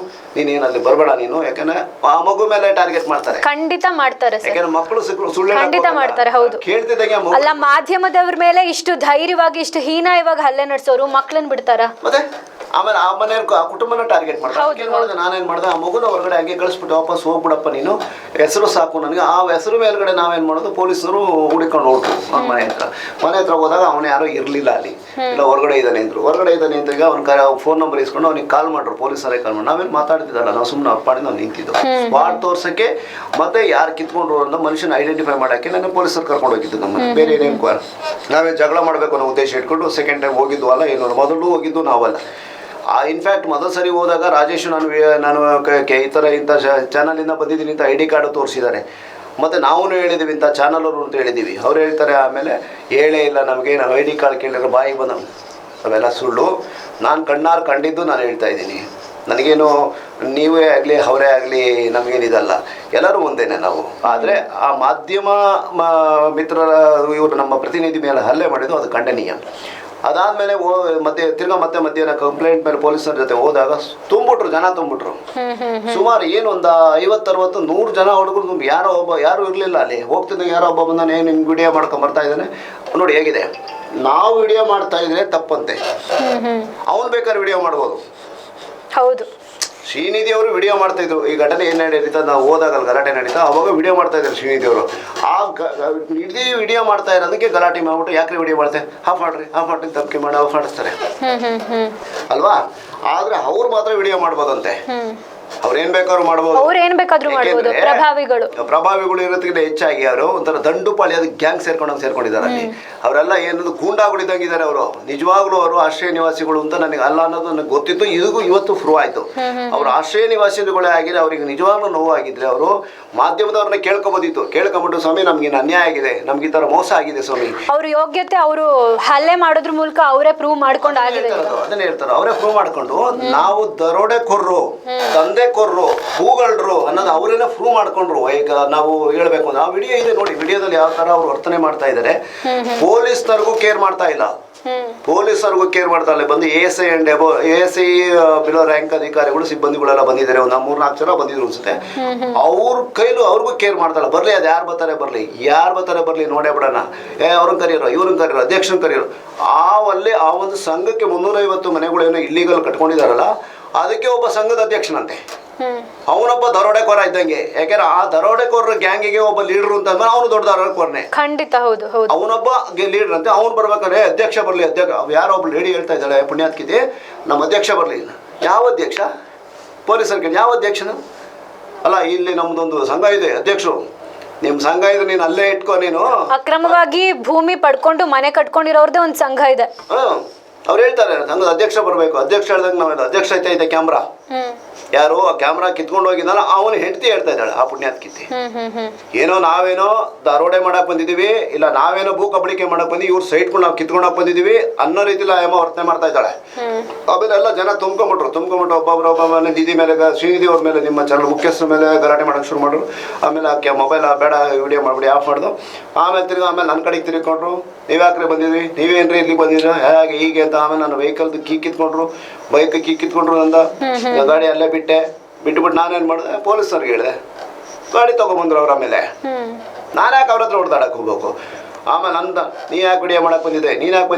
ನೀನೇನಲ್ಲಿ ಬರಬೇಡ ನೀನು, ಯಾಕಂದ್ರೆ ಆ ಮಗು ಮೇಲೆ ಟಾರ್ಗೆಟ್ ಮಾಡ್ತಾರೆ. ಖಂಡಿತ ಮಾಡ್ತಾರೆ, ಯಾಕಂದ್ರೆ ಮಕ್ಕಳು ಸುಳ್ಳು ಖಂಡಿತ ಮಾಡ್ತಾರೆ. ಹೌದು, ಕೇಳ್ತಿದ್ದಂಗೆ ಅಲ್ಲ, ಮಾಧ್ಯಮದವ್ರ ಮೇಲೆ ಇಷ್ಟು ಧೈರ್ಯವಾಗಿ ಇಷ್ಟು ಹೀನಾಯವಾಗಿ ಹಲ್ಲೆ ನಡೆಸೋರು ಮಕ್ಳನ್ನ ಬಿಡ್ತಾರ? ಮತ್ತೆ ಆಮೇಲೆ ಆ ಮನೆ ಆ ಕುಟುಂಬನ ಟಾರ್ಗೆಟ್ ಮಾಡ್ತಾರೆ. ಏನ್ ಮಾಡಿದೆ, ನಾನೇನ್ ಮಾಡಿದೆ, ಆ ಮಗುನ ಹೊರಗಡೆ ಹಂಗೆ ಕಳಿಸ್ಬಿಟ್ಟು ವಾಪಸ್ ಹೋಗ್ಬಿಡಪ್ಪ ನೀನು, ಹೆಸರು ಸಾಕು ನನಗೆ. ಆ ಹೆಸರು ಮೇಲ್ಗಡೆ ನಾವೇನ್ ಮಾಡೋದು, ಪೊಲೀಸರು ಹುಡುಕೊಂಡು ಹೋಗ್ತು ಅವ್ನ ಮನೆ ಹತ್ರ ಹೋದಾಗ ಅವನು ಯಾರೋ ಇರ್ಲಿಲ್ಲ ಅಲ್ಲಿ, ಇಲ್ಲ ಹೊರಗಡೆ ಇದ್ದಾನೆ ಅಂತ. ಈಗ ಅವ್ನ ಫೋನ್ ನಂಬರ್ ಇಸ್ಕೊಂಡು ಅವ್ನಿಗೆ ಕಾಲ್ ಮಾಡ್ರು, ಪೊಲೀಸರೇ ಕಾಲ್ ಮಾಡಿ. ನಾವೇನ್ ಮಾತಾಡ್ತಿದ್ದಲ್ಲ, ನಾವು ಸುಮ್ಮನೆ ಅಪ್ಪಾಡಿ ನಾವು ನಿಂತಿದ್ದು ಸ್ಪಾಟ್ ತೋರ್ಸಕ್ಕೆ, ಮತ್ತೆ ಯಾರು ಕಿತ್ಕೊಂಡ್ರು ಅಂತ ಮನುಷ್ಯನ ಐಡೆಂಟಿಫೈ ಮಾಡಕ್ಕೆ ನನ್ನ ಪೊಲೀಸರು ಕರ್ಕೊಂಡು ಹೋಗಿದ್ದು. ನಮ್ಮ ಬೇರೆ ಏನೇನು ನಾವೇನು ಜಗಳ ಮಾಡಬೇಕು ಅನ್ನೋ ಉದ್ದೇಶ ಇಟ್ಕೊಂಡು ಸೆಕೆಂಡ್ ಟೈಮ್ ಹೋಗಿದ್ದು ಅಲ್ಲ, ಏನು ಮೊದಲು ಹೋಗಿದ್ದು ನಾವಲ್ಲ. ಇನ್ಫ್ಯಾಕ್ಟ್ ಮೊದಲು ಸರಿ ಹೋದಾಗ ರಾಜೇಶ್ ನಾನು ಈ ಥರ ಇಂಥ ಚಾನಲಿಂದ ಬಂದಿದ್ದೀನಿ ಅಂತ ID ಕಾರ್ಡು ತೋರಿಸಿದ್ದಾರೆ. ಮತ್ತು ನಾವು ಹೇಳಿದ್ದೀವಿ ಇಂಥ ಚಾನಲ್ ಅವರು ಅಂತ ಹೇಳಿದ್ದೀವಿ. ಅವ್ರು ಹೇಳ್ತಾರೆ ಆಮೇಲೆ ಹೇಳೇ ಇಲ್ಲ ನಮಗೆ, ನಾವು ID ಕಾರ್ಡ್ ಕೇಳಿದ್ರೆ ಬಾಯಿಗೆ ಬಂದ ಅವೆಲ್ಲ ಸುಳ್ಳು. ನಾನು ಕಣ್ಣಾರು ಕಂಡಿದ್ದು ನಾನು ಹೇಳ್ತಾ ಇದ್ದೀನಿ. ನನಗೇನು ನೀವೇ ಆಗಲಿ ಅವರೇ ಆಗಲಿ ನಮಗೇನಿದಲ್ಲ, ಎಲ್ಲರೂ ಒಂದೇನೆ ನಾವು. ಆದರೆ ಆ ಮಾಧ್ಯಮ ಮಿತ್ರರ ಇವರು ನಮ್ಮ ಪ್ರತಿನಿಧಿ ಮೇಲೆ ಹಲ್ಲೆ ಮಾಡಿದ್ದು ಅದು ಖಂಡನೀಯ. ಅದಾದ್ಮೇಲೆ ಮತ್ತೆ ತಿರ್ಗಾ ಮತ್ತೆ ಮಧ್ಯಾಹ್ನ ಕಂಪ್ಲೇಂಟ್ ಮೇಲೆ ಪೊಲೀಸರ ಜೊತೆ ಹೋದಾಗ ಜನ ತುಂಬಿಟ್ರು. ಸುಮಾರು ಏನು ಒಂದು 50-60 100 ಜನ ಹುಡುಗರು. ಯಾರು ಇರಲಿಲ್ಲ ಅಲ್ಲಿ. ಹೋಗ್ತಿದ್ದಾಗ ಯಾರೋ ಒಬ್ಬ ಬಂದಾನೆ, ನಿಮ್ಗೆ ವಿಡಿಯೋ ಮಾಡ್ಕೊಂಡ್ ಬರ್ತಾ ಇದ್ದಾನೆ, ನೋಡಿ ಹೇಗಿದೆ, ನಾವು ವಿಡಿಯೋ ಮಾಡ್ತಾ ಇದ್ರೆ ತಪ್ಪಂತೆ, ಅವನು ಬೇಕಾದ್ರೆ ವಿಡಿಯೋ ಮಾಡ್ಬೋದು. ಹೌದು, ಶ್ರೀನಿಧಿ ಅವರು ವಿಡಿಯೋ ಮಾಡ್ತಾ ಇದ್ರು. ಈ ಘಟನೆ ಏನು ನಡೀತಾ, ನಾವು ಹೋದಾಗ ಗಲಾಟೆ ನಡೀತಾ ಅವಾಗ ವಿಡಿಯೋ ಮಾಡ್ತಾ ಇದ್ರು ಶ್ರೀನಿಧಿ ಅವರು. ಆ ಇಡೀ ವಿಡಿಯೋ ಮಾಡ್ತಾ ಇರೋದಕ್ಕೆ ಗಲಾಟೆ ಮಾಡ್ಬಿಟ್ಟು ಯಾಕ್ರಿ ವಿಡಿಯೋ ಮಾಡ್ತಾರೆ, ಆಫ್ ಮಾಡ್ರಿ ತಪ್ಪಿಗೆ ಮಾಡಿ ಆಫ್ ಮಾಡಿಸ್ತಾರೆ ಅಲ್ವಾ. ಆದ್ರೆ ಅವ್ರು ಮಾತ್ರ ವಿಡಿಯೋ ಮಾಡ್ಬೋದಂತೆ, ಅವ್ರೇನ್ ಬೇಕಾದ್ರೂ ಮಾಡ್ಬೋದು, ಪ್ರಭಾವಿಗಳು ಇರೋದಕ್ಕಿಂತ ಹೆಚ್ಚಾಗಿ ಅವರು ಒಂಥರ ದಂಡುಪಾಳಿ, ಅದಕ್ಕೆ ಗ್ಯಾಂಗ್ ಸೇರ್ಕೊಂಡಿದ್ದಾರೆ ಅಲ್ಲಿ. ಅವರೆಲ್ಲ ಏನದು ಗೂಂಡಾಗಳಿದ್ದಂಗಿದ್ದಾರೆ ಅವರು. ನಿಜವಾಗ್ಲೂ ಅವರು ಆಶ್ರಯ ನಿವಾಸಿಗಳು ಅಂತ ನನಗೆ ಅಲ್ಲ ಅನ್ನೋದು ನನಗೆ ಗೊತ್ತಿತ್ತು. ಇವತ್ತು ಪ್ರೂವ್ ಆಯ್ತು. ಅವ್ರು ಆಶ್ರಯ ನಿವಾಸಿಗಳೇ ಆಗಿದ್ರೆ ಅವ್ರಿಗೆ ನಿಜವಾಗ್ಲೂ ನೋವಾಗಿದ್ರೆ ಅವರು ಮಾಧ್ಯಮದವ್ರನ್ನ ಕೇಳ್ಕೊಂಬಿಟ್ಟು ಸ್ವಾಮಿ ನಮ್ಗೆ ಅನ್ಯಾಯ ಆಗಿದೆ, ನಮ್ಗೆ ಈ ತರ ಮೋಸ ಆಗಿದೆ ಸ್ವಾಮಿ, ಅವ್ರ ಯೋಗ್ಯತೆ ಅವರು ಹಲ್ಲೆ ಮಾಡೋದ್ರ ಮೂಲಕ ಅವರೇ ಪ್ರೂವ್ ಮಾಡ್ಕೊಂಡು ಆಗಿದೆ, ಅದನ್ನ ಹೇಳ್ತಾರೆ. ಅವರೇ ಪ್ರೂವ್ ಮಾಡ್ಕೊಂಡು ನಾವು ದರೋಡೆಕೋರರು, ದಂಧೆಕೋರರು, ಹೂಗಳ್ರು ಅನ್ನೋದು ಅವರೇನೆ ಪ್ರೂವ್ ಮಾಡ್ಕೊಂಡ್ರು. ಈಗ ನಾವು ಹೇಳ್ಬೇಕು ಅಂದ್ರೆ ಆ ವಿಡಿಯೋ ಇದೆ ನೋಡಿ, ವಿಡಿಯೋದಲ್ಲಿ ಯಾವ ತರ ಅವ್ರು ವರ್ತನೆ ಮಾಡ್ತಾ ಇದ್ದಾರೆ. ಪೊಲೀಸ್ನರ್ಗೂ ಕೇರ್ ಮಾಡ್ತಾ ಇಲ್ಲ, ಪೊಲೀಸರಿಗೂ ಕೇರ್ ಮಾಡ್ತಾ ಇಲ್ಲ. ಬಂದು ASI ಬಿಲೋ ರ್ಯಾಂಕ್ ಅಧಿಕಾರಿಗಳು ಸಿಬ್ಬಂದಿಗಳೆಲ್ಲ ಬಂದಿದ್ದಾರೆ, ಒಂದು 3-4 ಜನ ಬಂದಿದ್ರು ಅನ್ಸುತ್ತೆ. ಅವ್ರ ಕೈಲೂ ಅವ್ರಿಗೂ ಕೇರ್ ಮಾಡ್ತಾಯಿಲ್ಲ. ಬರ್ಲಿ, ಅದು ಯಾರು ಬರ್ತಾರೆ ಬರ್ಲಿ ನೋಡೇ ಬಿಡೋಣ, ಅವ್ರನ್ನ ಕರೀರೋ ಇವ್ರನ್ನ ಕರೀರೋ ಅಧ್ಯಕ್ಷನ ಕರೀರೋ. ಆ ಒಂದು ಸಂಘಕ್ಕೆ 350 ಮನೆಗಳೇನೋ ಇಲ್ಲಿಗಲ್ ಕಟ್ಕೊಂಡಿದಾರಲ್ಲ, ಅದಕ್ಕೆ ಒಬ್ಬ ಸಂಘದ ಅಧ್ಯಕ್ಷನಂತೆ. ಅವನೊಬ್ಬ ದರೋಡೆಕೋರ ಇದ್ದಂಗೆ. ಯಾಕೆಂದ್ರೆ ಆ ದರೋಡೆಕೋರ ಗ್ಯಾಂಗಿಗೆ ಒಬ್ಬ ಲೀಡರ್ ಅಂತ ಅಂದ್ಮೇಲೆ ಅವನು ದೊಡ್ಡ ದರೋಡೆಕೋರನೇ. ಖಂಡಿತ ಹೌದು ಹೌದು. ಅವನೊಬ್ಬ ಲೀಡರ್ ಅಂತ ಅವ್ನು ಬರ್ಬೇಕಾದ್ರೆ ಅಧ್ಯಕ್ಷ ಬರ್ಲಿ, ಯಾರೋ ಒಬ್ಳು ಲೇಡಿ ಹೇಳ್ತಾ ಇದ್ದಾಳೆ ಪುಣ್ಯಾತ್ಕಿತಿ, ನಮ್ಮ ಅಧ್ಯಕ್ಷ ಬರ್ಲಿ. ಯಾವ ಅಧ್ಯಕ್ಷ? ಪೊಲೀಸರಿಗೆ ಯಾವ ಅಧ್ಯಕ್ಷನ? ಅಲ್ಲ, ಇಲ್ಲಿ ನಮ್ದೊಂದು ಸಂಘ ಇದೆ, ಅಧ್ಯಕ್ಷರು ನಿಮ್ ಸಂಘ ಇದೆ, ನೀನು ಅಲ್ಲೇ ಇಟ್ಕೋ. ನೀನು ಅಕ್ರಮವಾಗಿ ಭೂಮಿ ಪಡ್ಕೊಂಡು ಮನೆ ಕಟ್ಕೊಂಡಿರೋರ್ದೇ ಒಂದು ಸಂಘ ಇದೆ. ಅವ್ರು ಹೇಳ್ತಾರೆ ಸಂಘದ ಅಧ್ಯಕ್ಷ ಬರಬೇಕು. ಅಧ್ಯಕ್ಷ ಹೇಳ್ದಂಗೆ ನಾವೆಲ್ಲ ಅಧ್ಯಕ್ಷ ಐತೆ ಕ್ಯಾಮ್ರಾ. ಯಾರು ಆ ಕ್ಯಾಮ್ರಾ ಕಿತ್ಕೊಂಡು ಹೋಗಿದ್ದಾನ ಅವನು ಹೆಂಡತಿ ಹೇಳ್ತಾ ಇದ್ದಾಳೆ ಆ ಪುಣ್ಯಾತ್ಕಿತಿ, ಏನೋ ನಾವೇನೋ ದರೋಡೆ ಮಾಡಕ್ ಬಂದಿದೀವಿ, ಇಲ್ಲ ನಾವೇನೋ ಭೂ ಕಬಳಿಕೆ ಮಾಡಕ್ ಬಂದಿವಿ, ಇವ್ರು ಸೈಟ್ಗಳು ನಾವು ಕಿತ್ಕೊಂಡೋಗಿ ಬಂದಿದೀವಿ ಅನ್ನೋ ರೀತಿಲಿ ಆಯಮ್ಮ ವರ್ತನೆ ಮಾಡ್ತಾ ಇದ್ದಾಳೆ. ಆಮೇಲೆ ಎಲ್ಲ ಜನ ತುಂಬ್ಕೊಂಬಿಟ್ರು ಒಬ್ಬೊಬ್ಬ ನಿಧಿ ಮೇಲೆ, ಶ್ರೀನಿಧಿ ಅವ್ರ ಮೇಲೆ, ನಿಮ್ಮ ಚಾನಲ್ ಮುಖ್ಯಸ್ಥರ ಮೇಲೆ ಗಲಾಟೆ ಮಾಡಕ್ಕೆ ಶುರು ಮಾಡ್ರು. ಆಮೇಲೆ ಆಕೆ ಮೊಬೈಲ್ ಬೇಡ ವಿಡಿಯೋ ಮಾಡ್ಬಿಡಿ ಆಫ್ ಮಾಡ್ದು. ಆಮೇಲೆ ನನ್ನ ಕಡೆಗೆ ತಿರ್ಕೊಂಡ್ರು, ನೀವ್ಯಾಕ್ರೆ ಬಂದಿದ್ವಿ, ನೀವೇನ್ರಿ ಇಲ್ಲಿಗೆ ಬಂದಿದ್ರ ಹೇಗೆ ಹೀಗೆ ಅಂತ. ಆಮೇಲೆ ನನ್ನ ವೆಹಿಕಲ್ದು ಕೀ ಕಿತ್ಕೊಂಡ್ರು, ಬೈಕ್ ಕೀ ಕಿತ್ಕೊಂಡ್ರು. ನಂದ ಗಾಡಿ ಅಲ್ಲೇ ಬಿಟ್ಬಿಟ್ಟು ನಾನೇನು ಮಾಡಿದೆ, ಪೊಲೀಸರಿಗೆ ಹೇಳಿದೆ, ಗಾಡಿ ತೊಗೊಂಬಂದ್ರು ಅವ್ರ. ಆಮೇಲೆ ನಾನು ಯಾಕೆ ಅವ್ರ ಹತ್ರ ಹೊಡೆದಾಡಕ್ಕೆ ಹೋಗ್ಬೇಕು? ಆಮೇಲೆ ನಂದ, ನೀ ಯಾಕೆ ವಿಡಿಯೋ ಮಾಡಕ್ಕೆ ಬಂದಿದೆ, ನೀನು ಯಾಕೆ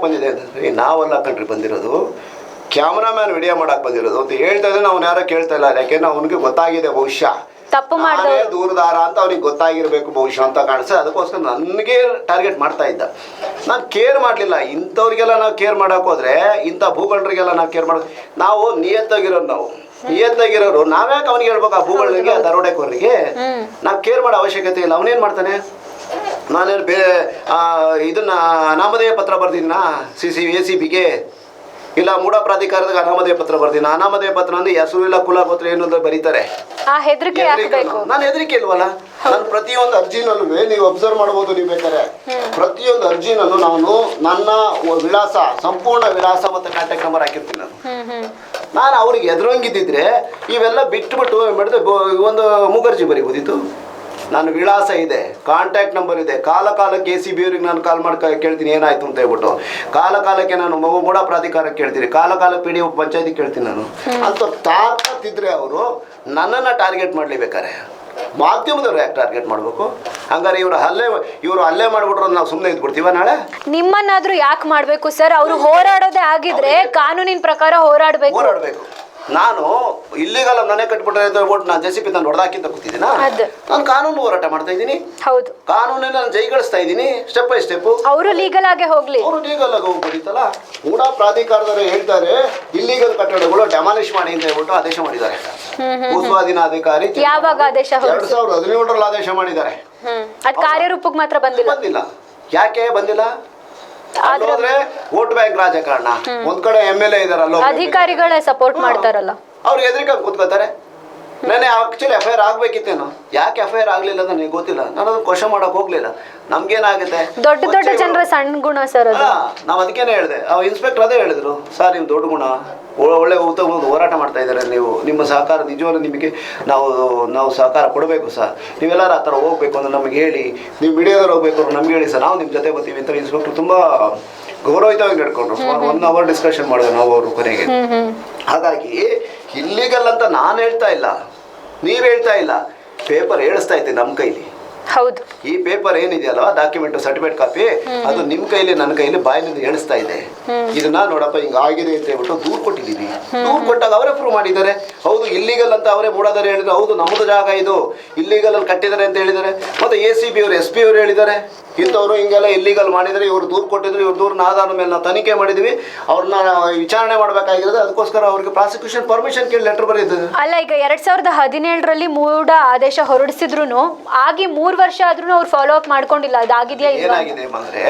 ಬಂದಿದೆ ಅಂತಂದ್ರೆ, ನಾವೆಲ್ಲ ಕಣ್ರಿ ಬಂದಿರೋದು, ಕ್ಯಾಮ್ರಾಮ್ಯಾನ್ ವಿಡಿಯೋ ಮಾಡಕ್ಕೆ ಬಂದಿರೋದು ಅಂತ ಹೇಳ್ತಾ ಇದ್ದಾನೆ. ಅವ್ನು ಯಾರೋ ಕೇಳ್ತಾ ಇಲ್ಲ, ಯಾಕೆಂದ್ರೆ ಅವನಿಗೆ ಗೊತ್ತಾಗಿದೆ ಬಹುಶಃ ತಪ್ಪು ಮಾಡಿದ್ರೆ ದೂರದಾರ ಅಂತ ಅವ್ನಿಗೆ ಗೊತ್ತಾಗಿರ್ಬೇಕು ಬಹುಶಃ ಅಂತ ಕಾಣಿಸ್ತದೆ. ಅದಕ್ಕೋಸ್ಕರ ನನಗೆ ಟಾರ್ಗೆಟ್ ಮಾಡ್ತಾ ಇದ್ದ. ನಾನು ಕೇರ್ ಮಾಡಲಿಲ್ಲ. ಇಂಥವ್ರಿಗೆಲ್ಲ ನಾವು ಕೇರ್ ಮಾಡೋಕೆ ಹೋದ್ರೆ, ಇಂಥ ಭೂಗಳರಿಗೆಲ್ಲ ನಾವು ಕೇರ್ ಮಾಡೋದು, ನಾವು ನಿಯತ್ತಾಗಿರೋರು, ನಾವ್ಯಾಕೆ ಅವ್ನಿಗೆ ಹೇಳ್ಬೇಕು? ಆ ಭೂಗಳಿಗೆ, ಆ ದರೋಡೆಕೋರಿಗೆ ನಾವು ಕೇರ್ ಮಾಡೋ ಅವಶ್ಯಕತೆ ಇಲ್ಲ. ಅವನೇನು ಮಾಡ್ತಾನೆ, ನಾನೇನು ಬೇರೆ ಇದನ್ನ ಅನಾಮಧೇಯ ಪತ್ರ ಬರ್ದಿನ ACBಗೆ, ಇಲ್ಲ ಮೂಢ ಪ್ರಾಧಿಕಾರದಾಗ ಅನಾಮಧೇಯ ಪತ್ರ ಬರ್ತೀನಿ. ಅನಾಮಧೇಯ ಪತ್ರ ಅಂದ್ರೆ ಹೆಸರು ಇಲ್ಲ, ಕುಲ ಗೋತ್ರ ಏನು ಅಂತ ಬರೀತಾರೆ. ನಾನು ಹೆದರಿಕೆ ಇಲ್ವಲ್ಲ. ನಾನು ಪ್ರತಿಯೊಂದು ಅರ್ಜಿನಲ್ಲೂ ನೀವು ಅಬ್ಸರ್ವ್ ಮಾಡ್ಬೋದು, ನೀವು ಬೇಕಾದ್ರೆ ಪ್ರತಿಯೊಂದು ಅರ್ಜಿನಲ್ಲೂ ನಾನು ನನ್ನ ವಿಳಾಸ, ಸಂಪೂರ್ಣ ವಿಳಾಸ ಮತ್ತೆ ಕಾಂಟ್ಯಾಕ್ಟ್ ನಂಬರ್ ಹಾಕಿರ್ತೀನಿ. ನಾನು ಅವ್ರಿಗೆ ಎದುರಂಗಿದ್ದಿದ್ರೆ ಇವೆಲ್ಲ ಬಿಟ್ಬಿಟ್ಟು ಮಾಡಿದ್ರೆ ಒಂದು ಮುಖರ್ಜಿ ಬರೀಬೋದಿತ್ತು. ನನ್ನ ವಿಳಾಸ ಇದೆ, ಕಾಂಟ್ಯಾಕ್ಟ್ ನಂಬರ್ ಇದೆ, ಕಾಲಕ್ಕೆ ACB ಅವ್ರಿಗೆ ನಾನು ಕಾಲ್ ಮಾಡಿ ಕೇಳ್ತೀನಿ ಏನಾಯ್ತು ಅಂತ ಹೇಳ್ಬಿಟ್ಟು, ಕಾಲಕ್ಕೆ ನಾನು ಮೂಢ ಪ್ರಾಧಿಕಾರಕ್ಕೆ ಕೇಳ್ತೀನಿ, ಕಾಲಕ್ಕೆ PDO ಪಂಚಾಯತಿಗೆ ಕೇಳ್ತೀನಿ. ನಾನು ಅಂತ ತಾಕತ್ತಿದ್ರೆ ಅವರು ನನ್ನನ್ನು ಟಾರ್ಗೆಟ್ ಮಾಡಲೇಬೇಕಾರೆ ಮಾಧ್ಯಮದವ್ರು ಯಾಕೆ ಟಾರ್ಗೆಟ್ ಮಾಡಬೇಕು? ಹಂಗಾರೆ ಇವರು ಹಲ್ಲೆ ಮಾಡಿಬಿಟ್ರು ನಾವು ಸುಮ್ಮನೆ ಇದ್ಬಿಡ್ತೀವ ನಾಳೆ? ನಿಮ್ಮನ್ನಾದ್ರೂ ಯಾಕೆ ಮಾಡಬೇಕು ಸರ್? ಅವರು ಹೋರಾಡೋದೇ ಆಗಿದ್ರೆ ಕಾನೂನಿನ ಪ್ರಕಾರ ಹೋರಾಡಬೇಕು. ನಾನು ಇಲ್ಲಿಗಲ್ಲ ಮನೆ ಕಟ್ಬಿಟ್ರೆ ಹೇಳ್ಬಿಟ್ಟು ನಾನು JCB ನಾನು ಹೊಡೆದಾಕಿಂತ ಕೂತಿದ್ದೀನ? ನಾನು ಕಾನೂನು ಹೋರಾಟ ಮಾಡ್ತಾ ಇದ್ದೀನಿ. ಹೌದು, ಕಾನೂನನ್ನ ನಾನು ಜೈಗಳಿಸ್ತಾ ಇದ್ದೀನಿ ಸ್ಟೆಪ್ ಬೈ ಸ್ಟೆಪ್. ಅವರು ಲೀಗಲ್ ಆಗಿ ಹೋಗ್ಲಿ, ಅವರು ಲೀಗಲ್ ಆಗಿ ಹೋಗ್ಬಿಟ್ಟಿತ್ತಲ್ಲ. ಮೂಢ ಪ್ರಾಧಿಕಾರದವರು ಹೇಳ್ತಾರೆ ಇಲ್ಲಿಗಲ್ ಕಟ್ಟಡಗಳು ಡೆಮಾಲಿಷ್ ಮಾಡಿ ಅಂತ ಹೇಳ್ಬಿಟ್ಟು ಆದೇಶ ಮಾಡಿದ್ದಾರೆ. ಭೂಸ್ವಾಧೀನ ಅಧಿಕಾರಿ ಯಾವಾಗ ಆದೇಶ? 2017ರಲ್ಲಿ ಆದೇಶ ಮಾಡಿದ್ದಾರೆ. ಅದು ಕಾರ್ಯರೂಪಕ್ಕೆ ಮಾತ್ರ ಬಂದಿಲ್ಲ. ಯಾಕೆ ಬಂದಿಲ್ಲ? ಹೋದ್ರೆ ವೋಟ್ ಬ್ಯಾಂಕ್ ರಾಜಕಾರಣ. ಒಂದ್ ಕಡೆ MLA ಇದಾರಲ್ಲ, ಅಧಿಕಾರಿಗಳೇ ಸಪೋರ್ಟ್ ಮಾಡ್ತಾರಲ್ಲ, ಅವ್ರಿಗೆ ಎದ್ರಿಕೊಂಡು ಕೂತ್ಕೋತಾರೆ. ನಾನೇ ಆಕ್ಚುಲಿ FIR ಆಗ್ಬೇಕಿತ್ತೇನೋ, ಯಾಕೆ FIR ಆಗ್ಲಿಲ್ಲ ಅಂತ ನನಗೆ ಗೊತ್ತಿಲ್ಲ. ನಾನು ಅದನ್ನ ಕ್ವಶನ್ ಮಾಡಕ್ ಹೋಗ್ಲಿಲ್ಲ. ನಮ್ಗೇನಾಗುತ್ತೆ, ದೊಡ್ಡ ಜನರ ಸಣ್ಣ ಗುಣ ಸರ್ ಅದು. ನಾವ್ ಅದಕ್ಕೇನೆ ಹೇಳಿದೆ, ಇನ್ಸ್ಪೆಕ್ಟರ್ ಅದೇ ಹೇಳಿದ್ರು, ಸರ್ ನಿಮ್ ದೊಡ್ಡ ಗುಣ, ಒಳ್ಳೆ ಉತ್ತಮ ಹೋರಾಟ ಮಾಡ್ತಾ ಇದ್ದಾರೆ ನೀವು, ನಿಮ್ಮ ಸಹಕಾರ ನಿಜವಾಗ್ಲೂ ನಿಮಗೆ ನಾವು ಸಹಕಾರ ಕೊಡಬೇಕು ಸರ್, ನೀವೆಲ್ಲರೂ ಆ ಥರ ಹೋಗ್ಬೇಕು ಅಂದ್ರೆ ನಮಗೆ ಹೇಳಿ, ನೀವು ಮೀಡಿಯಾದವ್ರು ಹೋಗ್ಬೇಕು ಅಂದ್ರೆ ನಮ್ಗೆ ಹೇಳಿ ಸರ್, ನಾವು ನಿಮ್ಮ ಜೊತೆ ಬರ್ತೀವಿ ಅಂತ ಇನ್ಸ್ಪೆಕ್ಟರ್ ತುಂಬಾ ಗೌರವಯುತವಾಗಿ ನಡ್ಕೊಂಡ್ರು. ಸುಮಾರು 1 hour ಡಿಸ್ಕಷನ್ ಮಾಡಿದ್ರು ನಾವು ಅವರು ಕೊನೆಗೆ. ಹಾಗಾಗಿ ಇಲ್ಲಿಗಲ್ ಅಂತ ನಾನು ಹೇಳ್ತಾ ಇಲ್ಲ, ನೀವು ಹೇಳ್ತಾ ಇಲ್ಲ, ಪೇಪರ್ ಹೇಳಿಸ್ತಾ ಇದ್ದೆ ನಮ್ಮ ಕೈಲಿ. ಹೌದು, ಈ ಪೇಪರ್ ಏನಿದೆಯಲ್ವಾ, ಡಾಕ್ಯುಮೆಂಟ್ ಸರ್ಟಿಫಿಕೇಟ್ ಕಾಪಿ, ಅದು ನಿಮ್ಮ ಕೈಲಿ ನನ್ನ ಕೈಲಿ ಬಾಯಿನಿಂದ ಹೇಳಿಸ್ತಾ ಇದೆ. ಇದನ್ನ ನೋಡಪ್ಪ ಹಿಂಗಾಗಿದೆ ಅಂತ ಹೇಳ್ಬಿಟ್ಟು ದೂರು ಕೊಟ್ಟಿದ್ದೀವಿ. ದೂರು ಕೊಟ್ಟಾಗ ಅವರೇ ಪ್ರೂವ್ ಮಾಡಿದ್ದಾರೆ. ಹೌದು ಇಲ್ಲಿಗಲ್ ಅಂತ ಅವರೇ ಮೂಡಾದರೆ ಹೇಳಿದ್ರು, ಹೌದು ನಮ್ಮದು ಜಾಗ ಇದು, ಇಲ್ಲಿಗಲ್ ಅಲ್ಲಿ ಕಟ್ಟಿದ್ದಾರೆ ಅಂತ ಹೇಳಿದ್ದಾರೆ. ಮತ್ತೆ ACB ಅವರು SP ಅವರು ಹೇಳಿದ್ದಾರೆ, ಇಂಥವ್ರು ಹಿಂಗೆಲ್ಲ ಇಲ್ಲಿಗಲ್ ಮಾಡಿದರೆ ಇವರು ದೂರು ಕೊಟ್ಟಿದ್ರು, ಇವ್ರ ದೂರನ ಆಧಾರದ ಮೇಲೆ ನಾವು ತನಿಖೆ ಮಾಡಿದ್ವಿ, ಅವ್ರನ್ನ ವಿಚಾರಣೆ ಮಾಡಬೇಕಾಗಿರೋದು, ಅದಕ್ಕೋಸ್ಕರ ಅವ್ರಿಗೆ ಪ್ರಾಸಿಕ್ಯೂಷನ್ ಪರ್ಮಿಷನ್ ಕೇಳಿ ಲೆಟರ್ ಬರೀತಿದ್ರು. ಅಲ್ಲ, ಈಗ 2017ರಲ್ಲಿ ಮೂಢ ಆದೇಶ ಹೊರಡಿಸಿದ್ರು ಆಗಿ 3 ವರ್ಷ ಆದ್ರೂ ಅವ್ರು ಫಾಲೋ ಅಪ್ ಮಾಡ್ಕೊಂಡಿಲ್ಲ. ಅದಾಗಿದೆಯಾ? ಏನಾಗಿದೆ ಅಂದ್ರೆ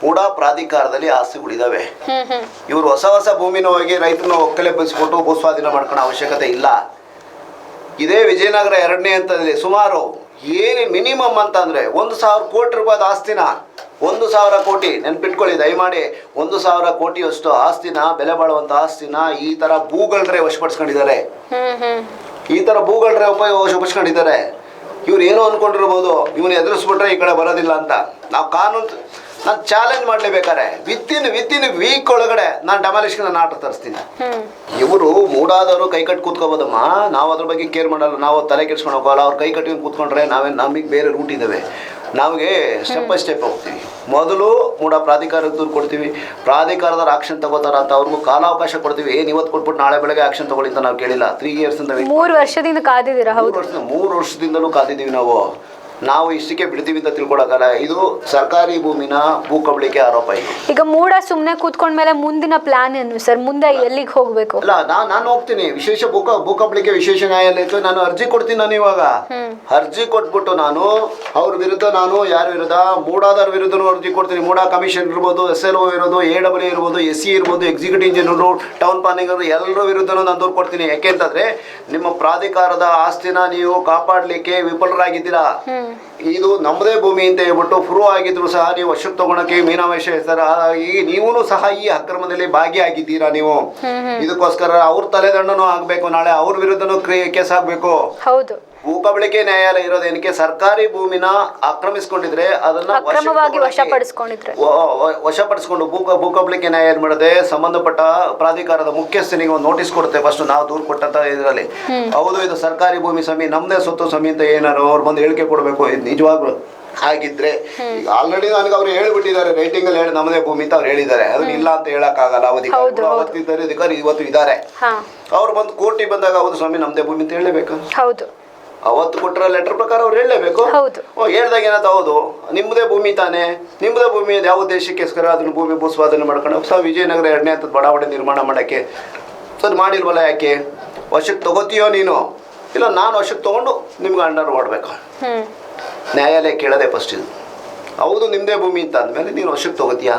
ಮೂಢ ಪ್ರಾಧಿಕಾರದಲ್ಲಿ ಆಸ್ತಿಗಳಿದಾವೆ. ಇವರು ಹೊಸ ಭೂಮಿನ ಹೋಗಿ ರೈತರನ್ನ ಒಕ್ಕಲೆಬ್ಬಿಸ್ಬಿಟ್ಟು ಭೂಸ್ವಾಧೀನ ಮಾಡ್ಕೊಳ್ಳೋ ಅವಶ್ಯಕತೆ ಇಲ್ಲ. ಇದೇ ವಿಜಯನಗರ 2ನೇ ಹಂತದಲ್ಲಿ ಸುಮಾರು ಮಿನಿಮಮ್ ಅಂತ ಅಂದ್ರೆ 1,000 ಕೋಟಿ ರೂಪಾಯಿ ಆಸ್ತಿನ, 1,000 ಕೋಟಿ ನೆನ್ಪಿಟ್ಕೊಳ್ಳಿ ದಯಮಾಡಿ, 1,000 ಕೋಟಿಯಷ್ಟು ಆಸ್ತಿನ, ಬೆಲೆ ಬಾಳುವಂತ ಆಸ್ತಿನ ಈ ತರ ಭೂಗಳರೇ ವಶಪಡಿಸ್ಕೊಂಡಿದ್ದಾರೆ. ಈ ತರ ಭೂಗಳರೇ ವಶಪಡಿಸ್ಕೊಂಡಿದ್ದಾರೆ. ಇವ್ರು ಏನೋ ಅನ್ಕೊಂಡಿರ್ಬೋದು, ಇವನು ಎದುರಿಸ್ಬಿಟ್ರೆ ಈ ಕಡೆ ಬರೋದಿಲ್ಲ ಅಂತ. ನಾವು ನಾನು ಚಾಲೆಂಜ್ ಮಾಡ್ಲೇಬೇಕಾರೆ ವಿತಿನ್ ವೀಕ್ ಒಳಗಡೆ ನಾನು ಡೆಮಾಲಿಷನ್ ನಾನು ಆರ್ಡರ್ ತರಿಸ್ತೀನಿ. ಇವರು ಮೂಡಾದವರು ಕೈ ಕಟ್ಟಿ ಕೂತ್ಕೋಬೋದಮ್ಮ, ನಾವು ಅದ್ರ ಬಗ್ಗೆ ಕೇರ್ ಮಾಡಲ್ಲ, ನಾವು ತಲೆ ಕೆಡ್ಸ್ಕೊಂಡು ಹೋಗಲ್ಲ. ಅವ್ರು ಕೈ ಕಟ್ಟಿ ಕೂತ್ಕೊಂಡ್ರೆ ನಮಗೆ ಬೇರೆ ರೂಟ್ ಇದ್ದಾವೆ. ನಮಗೆ ಸ್ಟೆಪ್ ಬೈ ಸ್ಟೆಪ್ ಹೋಗ್ತೀವಿ. ಮೊದಲು ಮೂಡ ಪ್ರಾಧಿಕಾರಕ್ಕೆ ದೂರು ಕೊಡ್ತೀವಿ, ಪ್ರಾಧಿಕಾರದವ್ರು ಆಕ್ಷನ್ ತಗೋತಾರ ಅಂತ ಅವ್ರಿಗೂ ಕಾಲಾವಕಾಶ ಕೊಡ್ತೀವಿ. ಇವತ್ತು ಕೊಟ್ಬಿಟ್ಟು ನಾಳೆ ಬೆಳಗ್ಗೆ ಆಕ್ಷನ್ ತಗೊಳ್ಳಿ ಅಂತ ನಾವು ಕೇಳಿಲ್ಲ. 3 years ಅಂತ 3 ವರ್ಷದಿಂದ ಕಾದಿದ್ದೀರಾ? ಹೌದು, 3 ವರ್ಷದಿಂದಲೂ ಕಾದಿದ್ದೀವಿ ನಾವು ಇಷ್ಟಕ್ಕೆ ಬಿಡ್ತೀವಿ ಅಂತ ತಿಳ್ಕೊಳಕಲ್ಲ. ಇದು ಸರ್ಕಾರಿ ಭೂಮಿನ ಭೂ ಕಬಳಿಕೆ ಆರೋಪ. ಈಗ ಮೂಡ ಸುಮ್ಮನೆ ಕೂತ್ಕೊಂಡ್ಮೇಲೆ ಮುಂದಿನ ಪ್ಲಾನ್ ಏನು ಸರ್? ಮುಂದೆ ಎಲ್ಲಿಗೆ ಹೋಗ್ಬೇಕು? ಅಲ್ಲ, ನಾನು ಹೋಗ್ತೀನಿ ವಿಶೇಷ ಭೂ ಕಬಳಿಕೆ ವಿಶೇಷ ನ್ಯಾಯಾಲಯಕ್ಕೆ ನಾನು ಅರ್ಜಿ ಕೊಡ್ತೀನಿ. ನಾನು ಇವಾಗ ಅರ್ಜಿ ಕೊಟ್ಬಿಟ್ಟು ನಾನು ಅವ್ರ ವಿರುದ್ಧ, ನಾನು ಯಾರ ವಿರುದ್ಧ, ಮೂಡಾದವ್ರ ವಿರುದ್ಧ ಅರ್ಜಿ ಕೊಡ್ತೀನಿ. ಮೂಡ ಕಮಿಷನ್ ಇರ್ಬೋದು, SLO ಇರ್ಬೋದು, AW ಇರ್ಬೋದು, SE ಇರ್ಬೋದು, ಎಕ್ಸಿಕ್ಯೂಟಿವ್ ಇಂಜಿನಿಯರು, ಟೌನ್ ಪ್ಲಾನಿಂಗ್ ಎಲ್ಲರ ವಿರುದ್ಧನೂ ನಾನು ದೂರು ಕೊಡ್ತೀನಿ. ಯಾಕೆಂತಂದ್ರೆ ನಿಮ್ಮ ಪ್ರಾಧಿಕಾರದ ಆಸ್ತಿನ ನೀವು ಕಾಪಾಡಲಿಕ್ಕೆ ವಿಫಲರಾಗಿದ್ದೀರಾ. ಇದು ನಮ್ಮದೇ ಭೂಮಿ ಅಂತ ಹೇಳ್ಬಿಟ್ಟು ಪ್ರೂವ್ ಆಗಿದ್ರು ಸಹ ನೀವು ವಶಕ್ಕೆ ತಗೊಳಕ್ಕೆ ಮೀನಾವೇಶ ಈಗ ನೀವೂ ಸಹ ಈ ಅಕ್ರಮದಲ್ಲಿ ಭಾಗಿಯಾಗಿದ್ದೀರಾ. ನೀವು ಇದಕ್ಕೋಸ್ಕರ ಅವ್ರ ತಲೆದಂಡನೂ ಆಗ್ಬೇಕು, ನಾಳೆ ಅವ್ರ ವಿರುದ್ಧನೂ ಕೇಸ್ ಆಗ್ಬೇಕು. ಹೌದು, ಭೂ ಕಬಳಿಕೆ ನ್ಯಾಯಾಲಯ ಇರೋದೇನಕ್ಕೆ? ಸರ್ಕಾರಿ ಭೂಮಿನ ಆಕ್ರಮಿಸ್ಕೊಂಡಿದ್ರೆ ಅದನ್ನ ವಶಪಡಿಸ್ಕೊಂಡು ಭೂ ಕಬಳಿಕೆ ನ್ಯಾಯಾಲಯ ಮಾಡದೆ ಸಂಬಂಧಪಟ್ಟ ಪ್ರಾಧಿಕಾರದ ಮುಖ್ಯಸ್ಥನಿಗೆ ಒಂದು ನೋಟಿಸ್ ಕೊಡುತ್ತೆ. ಫಸ್ಟ್ ನಾವು ದೂರು ಕೊಟ್ಟಂತ ಇದರಲ್ಲಿ ಹೌದು ಇದು ಸರ್ಕಾರಿ ಭೂಮಿ ಸ್ವಾಮಿ, ನಮ್ದೇ ಸ್ವತ್ತು ಸ್ವಾಮಿ ಅಂತ ಏನಾರು ಅವ್ರು ಬಂದು ಹೇಳಿಕೆ ಕೊಡಬೇಕು. ಇದು ನಿಜವಾಗ್ಲು ಆಗಿದ್ರೆ ಈಗ ಆಲ್ರೆಡಿ ನನಗೆ ಅವ್ರು ಹೇಳ್ಬಿಟ್ಟಿದ್ದಾರೆ, ರೈಟಿಂಗ್ ಅಲ್ಲಿ ಹೇಳಿ ನಮ್ಮದೇ ಭೂಮಿ ಅಂತ ಅವ್ರು ಹೇಳಿದ್ದಾರೆ. ಅದನ್ನ ಇಲ್ಲ ಅಂತ ಹೇಳಕ್ ಆಗಲ್ಲ. ಅಧಿಕಾರಿ ಇವತ್ತು ಇದ್ದಾರೆ. ಅವ್ರು ಬಂದು ಕೋರ್ಟಿಗೆ ಬಂದಾಗ ಹೌದು ಸ್ವಾಮಿ ನಮ್ದೇ ಭೂಮಿ ಅಂತ ಹೇಳಬೇಕು. ಹೌದು, ಅವತ್ತು ಕೊಟ್ಟರ ಲೆಟರ್ ಪ್ರಕಾರ ಅವ್ರು ಹೇಳಲೇಬೇಕು. ಹೇಳ್ದಾಗ ಏನಂತ ಹೌದು ನಿಮ್ಮದೇ ಭೂಮಿ ತಾನೆ, ನಿಮ್ಮದೇ ಭೂಮಿ ಯಾವ ಉದ್ದೇಶಕ್ಕೋಸ್ಕರ ಅದನ್ನ ಭೂಮಿ ಭೂಸ್ವಾಧೀನ ಮಾಡ್ಕೊಂಡು ಹೊಸ ವಿಜಯನಗರ 2ನೇ ಹಂತದ ಬಡಾವಣೆ ನಿರ್ಮಾಣ ಮಾಡೋಕ್ಕೆ ಅದು ಮಾಡಿಲ್ವಲ್ಲ? ಯಾಕೆ ವಶಕ್ಕೆ ತಗೋತೀಯೋ ನೀನು? ಇಲ್ಲ ನಾನು ವಶಕ್ಕೆ ತೊಗೊಂಡು ನಿಮ್ಗೆ ಅಂಡರ್ ಮಾಡಬೇಕು. ನ್ಯಾಯಾಲಯ ಕೇಳೋದೆ ಫಸ್ಟ್ ಇದು. ಹೌದು ನಿಮ್ಮದೇ ಭೂಮಿ ಅಂತ ಅಂದಮೇಲೆ ನೀನು ವಶಕ್ಕೆ ತಗೋತೀಯಾ?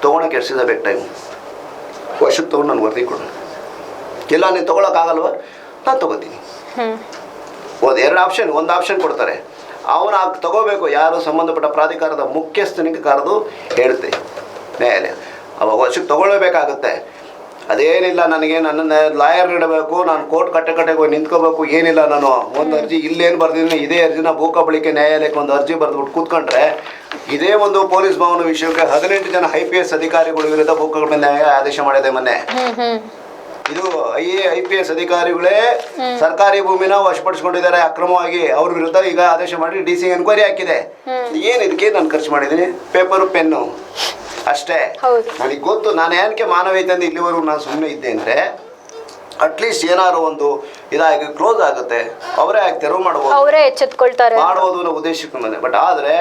ತೊಗೊಳಕ್ಕೆ ಎಷ್ಟು ಬೇಕು ಟೈಮ್? ವಶಕ್ಕೆ ತೊಗೊಂಡು ನಾನು ವರದಿ ಕೊಡು. ಇಲ್ಲ ನೀನು ತೊಗೊಳಕ್ಕಾಗಲ್ವ? ನಾನು ತೊಗೋತೀನಿ. ಎರಡು ಆಪ್ಷನ್, ಒಂದು ಆಪ್ಷನ್ ಕೊಡ್ತಾರೆ. ಅವನ ತಗೋಬೇಕು. ಯಾರು ಸಂಬಂಧಪಟ್ಟ ಪ್ರಾಧಿಕಾರದ ಮುಖ್ಯಸ್ಥನಿಗೆ ಕರೆದು ಹೇಳ್ತೆ ನ್ಯಾಯಾಲಯ, ಅವಾಗ ವಶಕ್ಕೆ ತಗೊಳ್ಳೇಬೇಕಾಗುತ್ತೆ. ಅದೇನಿಲ್ಲ ನನಗೆ ನನ್ನ ಲಾಯರ್ ಇಡಬೇಕು, ನಾನು ಕೋರ್ಟ್ ಕಟ್ಟೆಗೆ ಹೋಗಿ ನಿಂತ್ಕೋಬೇಕು, ಏನಿಲ್ಲ. ನಾನು ಒಂದು ಅರ್ಜಿ ಇಲ್ಲೇನು ಬರ್ದಿದ್ದೀನಿ, ಇದೇ ಅರ್ಜಿನ ಭೂ ಕಬಳಿಕೆ ನ್ಯಾಯಾಲಯಕ್ಕೆ ಒಂದು ಅರ್ಜಿ ಬರೆದ್ಬಿಟ್ಟು ಕೂತ್ಕೊಂಡ್ರೆ ಇದೇ ಒಂದು ಪೊಲೀಸ್ ಭವನ ವಿಷಯಕ್ಕೆ 18 ಜನ IPS ಅಧಿಕಾರಿಗಳ ವಿರುದ್ಧ ಭೂ ಕಬಳಿಕೆ ನ್ಯಾಯಾಲಯ ಆದೇಶ ಮಾಡಿದೆ ಮೊನ್ನೆ. ಇದು IPS ಅಧಿಕಾರಿಗಳೇ ಸರ್ಕಾರಿ ಭೂಮಿನ ವಶಪಡಿಸ್ಕೊಂಡಿದ್ದಾರೆ ಅಕ್ರಮವಾಗಿ. ಅವ್ರ ವಿರುದ್ಧ ಈಗ ಆದೇಶ ಮಾಡಿ DC ಎನ್ಕ್ವೈರಿ ಹಾಕಿದೆ. ಏನ್ ಇದಕ್ಕೆ ನಾನು ಖರ್ಚು ಮಾಡಿದ್ದೀನಿ? ಪೇಪರು, ಪೆನ್ನು ಅಷ್ಟೇ. ನನಗೆ ಗೊತ್ತು ನಾನು ಏನಕ್ಕೆ ಮಾನವೀಯತೆಯಿಂದ ಇಲ್ಲಿವರೆಗೂ ನಾನು ಸುಮ್ಮನೆ ಇದ್ದೆ ಅಂದರೆ ಅಟ್ಲೀಸ್ಟ್ ಏನಾದ್ರು ಒಂದು ಇದಾಗಿ ಕ್ಲೋಸ್ ಆಗುತ್ತೆ, ಅವರೇ ಆಗಿ ತೆರವು ಮಾಡ್ಬೋದು, ಅವರೇ ಎಚ್ಚೆತ್ಕೊಳ್ತಾರೆ ಮಾಡ್ಬೋದು ಅನ್ನೋ ಉದ್ದೇಶಕ್ಕೆ ಬಂದೆ. ಬಟ್ ಆದರೆ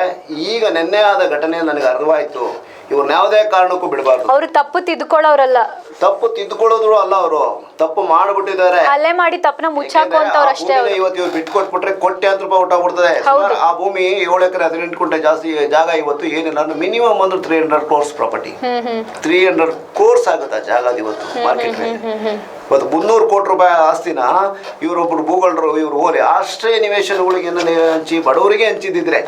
ಈಗ ನಿನ್ನೆ ಆದ ಘಟನೆ ನನಗೆ ಅರ್ಥವಾಯಿತು, ಇವ್ರನ್ನ ಯಾವುದೇ ಕಾರಣಕ್ಕೂ ಬಿಡಬಾರ್ದು. ಅವರು ತಪ್ಪು ತಿದ್ದುಕೊಳ್ಳೋರಲ್ಲ, ತಪ್ಪು ತಿದ್ದುಕೊಳ್ಳೋದ್ರು ಅಲ್ಲ, ಅವರು ತಪ್ಪು ಮಾಡ್ಬಿಟ್ಟಿದ್ದಾರೆ. ಅಲ್ಲೇ ಮಾಡಿ ತಪ್ಪನ ಮುಚ್ಚಾಕುವಂತವ್ರು ಅಷ್ಟೇ. ಇವತ್ತು ಇವ್ರು ಬಿಟ್ಕೊಟ್ಬಿಟ್ರೆ ಕೋಟ್ಯಾಂತರ ರೂಪಾಯಿ ಹೊರಟೋಗ್ಬಿಡ್ತದೆ. ಆ ಭೂಮಿ 7 ಎಕರೆ 18 ಗುಂಟೆ ಜಾಸ್ತಿ ಜಾಗ ಇವತ್ತು ಏನಿಲ್ಲ ಅಂದ್ರೆ ಮಿನಿಮಮ್ ಅಂದ್ರೆ 300 crores ಪ್ರಾಪರ್ಟಿ. 300 crores ಆಗುತ್ತೆ ಜಾಗ ಇವತ್ತು ಮಾರ್ಕೆಟ್ ಮೇಲೆ. ಇವತ್ತು 300 ಕೋಟಿ ರೂಪಾಯಿ ಆಸ್ತಿನ ಇವರೊಬ್ರು ಭೂಗಳರು ಇವ್ರು ಹೋಲಿ ಆಶ್ರಯ ನಿವೇಶನಗಳಿಗೆ ಹಂಚಿ ಬಡವರಿಗೆ ಹಂಚಿದ್ದಿದ್ರೆ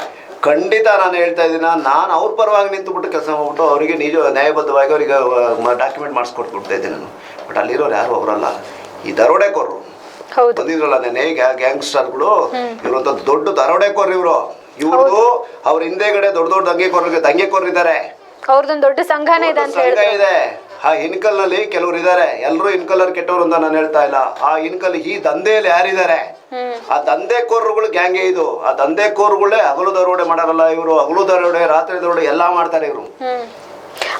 ಖಂಡಿತ ನಾನು ಹೇಳ್ತಾ ಇದ್ದೀನಿ, ನಾನು ಅವ್ರ ಪರವಾಗಿ ನಿಂತುಬಿಟ್ಟು ಕೆಲಸ ಮಾಡ್ಬಿಟ್ಟು ಅವರಿಗೆ ನಿಜ ನ್ಯಾಯಬದ್ಧವಾಗಿ ಅವರಿಗೆ ಡಾಕ್ಯುಮೆಂಟ್ ಮಾಡಿಸ್ಕೊಟ್ಬಿಡ್ತಾ ಇದ್ದೀನಿ ನಾನು. ಬಟ್ ಅಲ್ಲಿರೋರು ಯಾರು ಅವರಲ್ಲ, ಈ ದರೋಡೆಕೋರರು ಬಂದಿದ್ರಲ್ಲ ನೆನೆ ಗ್ಯಾಂಗ್ಸ್ಟರ್ಗಳು, ಇವ್ರಂತ ದೊಡ್ಡ ದರೋಡೆಕೋರು ಇವ್ರದ್ದು. ಅವ್ರ ಹಿಂದೆಗಡೆ ದೊಡ್ಡ ದೊಡ್ಡ ದಂಗೆಕೋರಿದ್ದಾರೆ. ಅವ್ರದೊಂದು ದೊಡ್ಡ ಸಂಘ ಇದೆ. ಆ ಇನ್ಕಲ್ನಲ್ಲಿ ಕೆಲವರು ಇದ್ದಾರೆ. ಎಲ್ಲರೂ ಇನ್ಕಲ್ಲರ್ ಕೆಟ್ಟವರು ಅಂತ ನಾನು ಹೇಳ್ತಾ ಇಲ್ಲ. ಆ ಇನ್ಕಲ್ ಈ ದಂಧೆಯಲ್ಲಿ ಯಾರಿದ್ದಾರೆ? ಆ ದಂಧೆಕೋರರುಗಳು ಗ್ಯಾಂಗೆ ಇದು. ಆ ದಂಧೆಕೋರಗಳೇ ಹಗಲು ದರೋಡೆ ಮಾಡಾರಲ್ಲ ಇವರು, ಹಗಲು ದರೋಡೆ ರಾತ್ರಿ ದರೋಡೆ ಎಲ್ಲಾ ಮಾಡ್ತಾರೆ ಇವರು.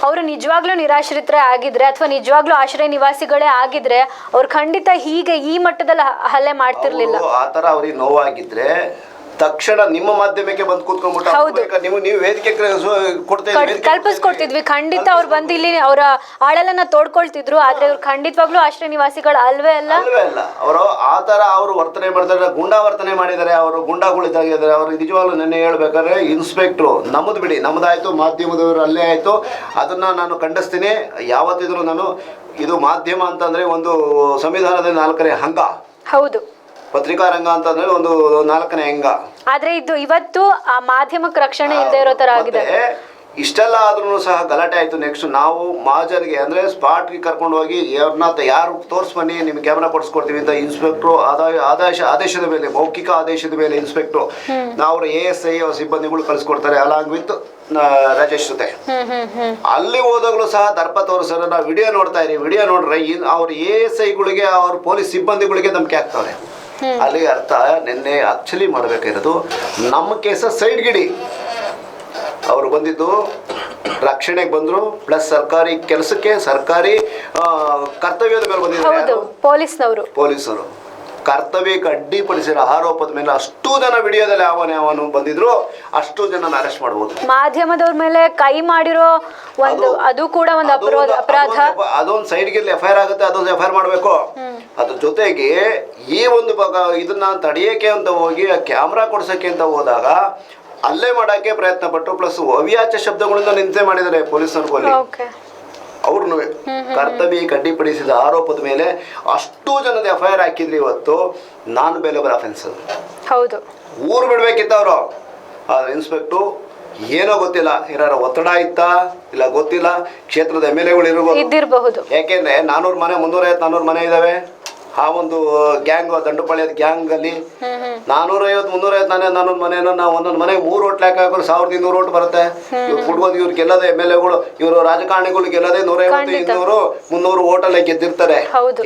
ಅವರು ನಿಜವಾಗ್ಲೂ ನಿರಾಶ್ರಿತರೇ ಆಗಿದ್ರೆ ಅಥವಾ ನಿಜವಾಗ್ಲೂ ಆಶ್ರಯ ನಿವಾಸಿಗಳೇ ಆಗಿದ್ರೆ ಅವ್ರು ಖಂಡಿತ ಹೀಗೆ ಈ ಮಟ್ಟದಲ್ಲಿ ಹಲ್ಲೆ ಮಾಡ್ತಿರ್ಲಿಲ್ಲ. ಆತರ ಅವ್ರಿಗೆ ನೋವಾಗಿದ್ರೆ ತಕ್ಷಣ ನಿಮ್ಮ ಮಾಧ್ಯಮಕ್ಕೆ ಬಂದು ಕೂತ್ಕೊಂಡ್ಬಿಟ್ಟು ನೀವು ವೇದಿಕೆ ಕಲ್ಪಿಸ್ಕೊಡ್ತಿದ್ವಿ. ಖಂಡಿತ ಅವ್ರು ಬಂದು ಇಲ್ಲಿ ಅವರ ಆಳಲನ್ನ ತೋಡ್ಕೊಳ್ತಿದ್ರು. ಆದ್ರೆ ಅವ್ರು ಖಂಡಿತವಾಗ್ಲೂ ಆಶ್ರಯ ನಿವಾಸಿಗಳು ಅಲ್ವೇ ಅಲ್ಲ. ಅವರು ಆತರ ಅವರು ವರ್ತನೆ ಮಾಡಿದ್ದಾರೆ, ಗುಂಡಾ ವರ್ತನೆ ಮಾಡಿದ್ದಾರೆ. ಅವರು ಗುಂಡಾಗಳಿದ್ದಾಗಿದ್ದಾರೆ. ಅವ್ರು ನಿಜವಾಗ್ಲೂ ನೆನ್ನೆ ಹೇಳ್ಬೇಕಾದ್ರೆ ಇನ್ಸ್ಪೆಕ್ಟ್ರು ನಮ್ಮದು ಬಿಡಿ, ನಮ್ದಾಯ್ತು, ಮಾಧ್ಯಮದವರು ಅಲ್ಲೇ ಆಯ್ತು, ಅದನ್ನ ನಾನು ಖಂಡಿಸ್ತೀನಿ. ಯಾವತ್ತಿದ್ರು ನಾನು ಇದು ಮಾಧ್ಯಮ ಅಂತಂದ್ರೆ ಒಂದು ಸಂವಿಧಾನದ 4ನೇ ಅಂಗ. ಹೌದು, ಪತ್ರಿಕಾ ರಂಗ ಅಂತಂದ್ರೆ ಒಂದು 4ನೇ ಅಂಗ. ಆದ್ರೆ ಇದು ಇವತ್ತು ಆ ಮಾಧ್ಯಮಕ್ಕೆ ರಕ್ಷಣೆ ಇಲ್ಲದೆ ಇರೋ ತರ ಆಗಿದೆ. ಇಷ್ಟೆಲ್ಲ ಆದ್ರೂ ಸಹ ಗಲಾಟೆ ಆಯ್ತು. ನೆಕ್ಸ್ಟ್ ನಾವು ಮಾಜರ್ಗೆ ಅಂದ್ರೆ ಸ್ಪಾಟ್ಗೆ ಕರ್ಕೊಂಡು ಹೋಗಿ ಯಾರು ತೋರ್ಸ್ ಬನ್ನಿ, ನಿಮ್ಗೆ ಕ್ಯಾಮ್ರಾ ಕೊಡಿಸ್ಕೊಡ್ತೀವಿ ಅಂತ ಇನ್ಸ್ಪೆಕ್ಟ್ರು ಆದೇಶದ ಮೇಲೆ, ಮೌಖಿಕ ಆದೇಶದ ಮೇಲೆ ಇನ್ಸ್ಪೆಕ್ಟ್ರು ನಾವು ASI ಸಿಬ್ಬಂದಿಗಳು ಕಳಿಸ್ಕೊಡ್ತಾರೆ ಅಲಾಂಗ್ ವಿತ್ ರಾಜೇಶ್ ಜೊತೆ. ಅಲ್ಲಿ ಹೋದಾಗಲೂ ಸಹ ದರ್ಪ ತೋರಿಸೋಣ. ನಾವು ವಿಡಿಯೋ ನೋಡ್ತಾ ಇದೀವಿ. ವಿಡಿಯೋ ನೋಡ್ರೆ ಅವ್ರ ASIಗಳಿಗೆ ಅವ್ರ ಪೊಲೀಸ್ ಸಿಬ್ಬಂದಿಗಳಿಗೆ ಧಮಕಿ ಹಾಕ್ತವ್ರೆ. ಅಲ್ಲಿ ಅರ್ಥ ನಿನ್ನೆ ಆಕ್ಚುಲಿ ಮಾಡ್ಬೇಕಾಗಿರೋದು ನಮ್ಮ ಕೇಸ ಸೈಡ್ ಗಿಡಿ, ಅವರು ಬಂದಿದ್ದು ರಕ್ಷಣೆಗೆ ಬಂದರು, ಪ್ಲಸ್ ಸರ್ಕಾರಿ ಕೆಲಸಕ್ಕೆ, ಸರ್ಕಾರಿ ಕರ್ತವ್ಯದ ಮೇಲೆ ಬಂದಿದ್ದಾರೆ. ಪೊಲೀಸರು ಕರ್ತವ್ಯಕ್ಕೆ ಅಡ್ಡಿಪಡಿಸಿರೋ ಆರೋಪದ ಮೇಲೆ ಅಷ್ಟು ಜನ ವಿಡಿಯೋದಲ್ಲಿ ಅವನು ಬಂದಿದ್ರು, ಅಷ್ಟು ಜನ ಅರೆಸ್ಟ್ ಮಾಡಬಹುದು. ಮಾಧ್ಯಮದವ್ರ ಮೇಲೆ ಕೈ ಮಾಡಿರೋ ಅದು ಕೂಡ ಒಂದು ಅಪರಾಧ. ಅದೊಂದು ಸೈಡ್ಗೆ FIR ಆಗುತ್ತೆ, ಅದೊಂದು FIR ಮಾಡಬೇಕು. ಅದ್ರ ಜೊತೆಗೆ ಈ ಒಂದು ಇದನ್ನ ತಡೆಯಕ್ಕೆ ಅಂತ ಹೋಗಿ ಕ್ಯಾಮ್ರಾ ಕೊಡ್ಸಕ್ಕೆ ಅಂತ ಹೋದಾಗ ಅಲ್ಲೇ ಮಾಡಕ್ಕೆ ಪ್ರಯತ್ನ ಪಟ್ಟು, ಪ್ಲಸ್ ಅವ್ಯಾಚ್ಯ ಶಬ್ದಗಳಿಂದ ನಿಂದೆ ಮಾಡಿದ್ದಾರೆ ಪೊಲೀಸರು. ಅವ್ರನ್ನು ಕರ್ತವ್ಯಕ್ಕೆ ಅಡ್ಡಿಪಡಿಸಿದ ಆರೋಪದ ಮೇಲೆ ಅಷ್ಟು ಜನದ FIR ಹಾಕಿದ್ರಿ. ಇವತ್ತು ನಾನ್ ಬೇಲೇಬಲ್ ಅಫೆನ್ಸ್. ಹೌದು, ಊರು ಬಿಡ್ಬೇಕಿತ್ತು ಅವರು. ಇನ್ಸ್ಪೆಕ್ಟರ್ ಏನೋ ಗೊತ್ತಿಲ್ಲ, ಏನಾರ ಒತ್ತಡ ಇತ್ತಾ ಇಲ್ಲ ಗೊತ್ತಿಲ್ಲ, ಕ್ಷೇತ್ರದ MLAಗಳು ಇರಬಹುದು. ಯಾಕೆಂದ್ರೆ 400 ಮನೆ 350-400 ಮನೆ ಇದಾವೆ. ಆ ಒಂದು ಗ್ಯಾಂಗ್, ದಂಡುಪಾಳ್ಯದ ಗ್ಯಾಂಗ್ ಅಲ್ಲಿ 450-350 ಮನೆಯನ್ನು ನಾವು ಒಂದೊಂದು ಮನೆಗೆ 3 ಓಟ್ ಲೆಕ್ಕ ಹಾಕಿದ್ರೆ 1200 ಓಟ್ ಬರುತ್ತೆ. ಇವ್ರು ಕೊಡ್ಬೋದು, ಇವ್ರು ಗೆಲ್ಲದೆ MLAಗಳು, ಇವರು ರಾಜಕಾರಣಿಗಳು ಗೆಲ್ಲದೆ 150-200-300 ಓಟಲ್ಲೇ ಗೆದ್ದಿರ್ತಾರೆ.